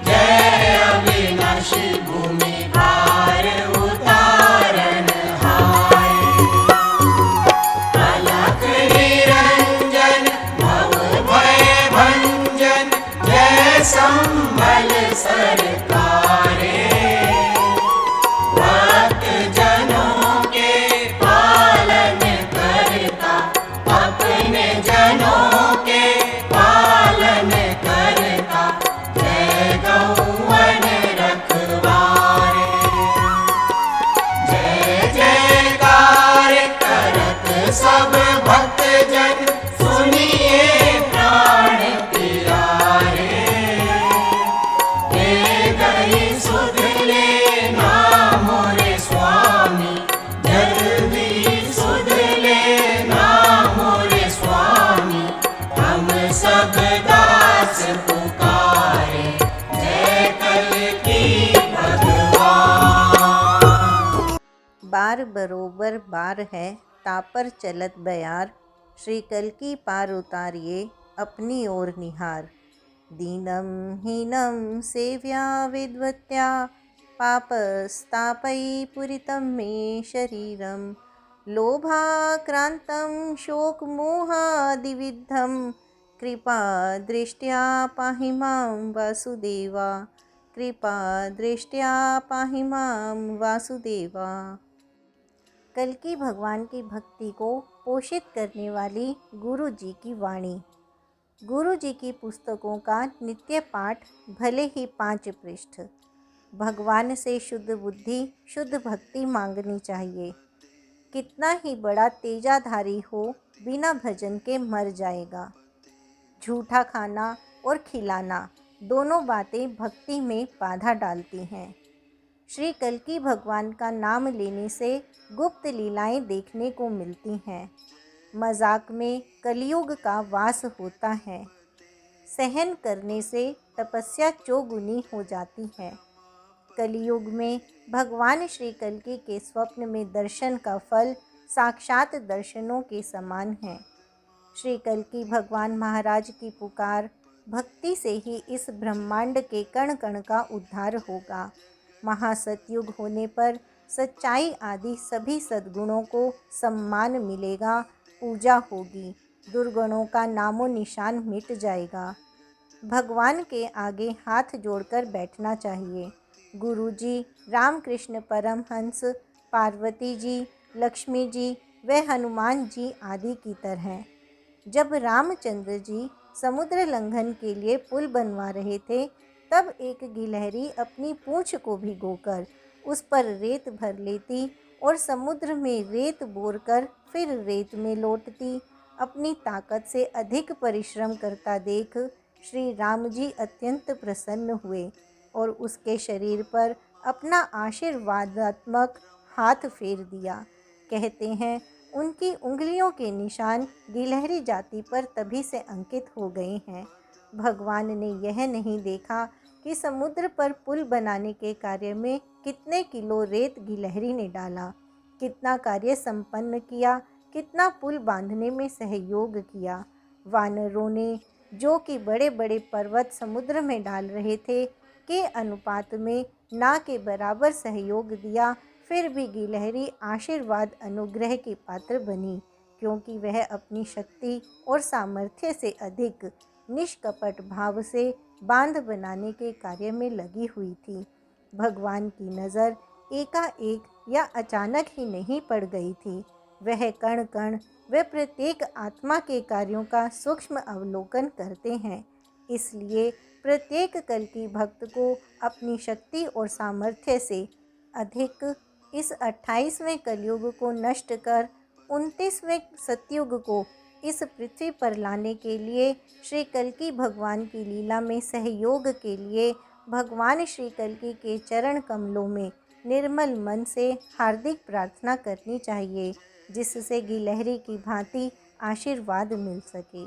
जय अविनाशी भूमि भार पार बरोबर बार है, तापर चलत बयार। श्री कल्कि पार उतारिए, अपनी ओर निहार। दीनं हीनं सेव्या विद्वत्या, पापस्तापैः पूरितं मे शरीरं। लोभाक्रान्तं शोकमोहादिविद्धं, कृपा दृष्ट्या पाहि मां वासुदेवा। कृपा दृष्ट्या पाहि मां वासुदेवा। कल्कि भगवान की भक्ति को पोषित करने वाली गुरु जी की वाणी। गुरु जी की पुस्तकों का नित्य पाठ, भले ही 5 पृष्ठ। भगवान से शुद्ध बुद्धि, शुद्ध भक्ति मांगनी चाहिए। कितना ही बड़ा तेजाधारी हो, बिना भजन के मर जाएगा। झूठा खाना और खिलाना दोनों बातें भक्ति में बाधा डालती हैं। श्री कल्कि भगवान का नाम लेने से गुप्त लीलाएं देखने को मिलती हैं। मजाक में कलयुग का वास होता है। सहन करने से तपस्या चौगुनी हो जाती है। कलयुग में भगवान श्री कल्कि के स्वप्न में दर्शन का फल साक्षात दर्शनों के समान है। श्री कल्कि भगवान महाराज की पुकार, भक्ति से ही इस ब्रह्मांड के कण कण का उद्धार होगा। महासतयुग होने पर सच्चाई आदि सभी सद्गुणों को सम्मान मिलेगा, पूजा होगी, दुर्गुणों का नामो निशान मिट जाएगा। भगवान के आगे हाथ जोड़कर बैठना चाहिए। गुरु जी, रामकृष्ण परमहंस, पार्वती जी, लक्ष्मी जी व हनुमान जी आदि की तरह। जब रामचंद्र जी समुद्र लंघन के लिए पुल बनवा रहे थे, तब एक गिलहरी अपनी पूंछ को भिगोकर उस पर रेत भर लेती और समुद्र में रेत बोरकर फिर रेत में लौटती। अपनी ताकत से अधिक परिश्रम करता देख श्री राम जी अत्यंत प्रसन्न हुए और उसके शरीर पर अपना आशीर्वादात्मक हाथ फेर दिया। कहते हैं, उनकी उंगलियों के निशान गिलहरी जाति पर तभी से अंकित हो गए हैं। भगवान ने यह नहीं देखा कि समुद्र पर पुल बनाने के कार्य में कितने किलो रेत गिलहरी ने डाला, कितना कार्य संपन्न किया, कितना पुल बांधने में सहयोग किया। वानरों ने, जो कि बड़े बड़े पर्वत समुद्र में डाल रहे थे, के अनुपात में ना के बराबर सहयोग दिया। फिर भी गिलहरी आशीर्वाद अनुग्रह की पात्र बनी, क्योंकि वह अपनी शक्ति और सामर्थ्य से अधिक निष्कपट भाव से बांध बनाने के कार्य में लगी हुई थी। भगवान की नज़र एकाएक या अचानक ही नहीं पड़ गई थी। वह कण कण व प्रत्येक आत्मा के कार्यों का सूक्ष्म अवलोकन करते हैं। इसलिए प्रत्येक कल्कि भक्त को अपनी शक्ति और सामर्थ्य से अधिक इस 28वें कलयुग को नष्ट कर 29वें सतयुग को इस पृथ्वी पर लाने के लिए, श्री कल्कि भगवान की लीला में सहयोग के लिए भगवान श्री कल्कि के चरण कमलों में निर्मल मन से हार्दिक प्रार्थना करनी चाहिए, जिससे गिलहरी की भांति आशीर्वाद मिल सके।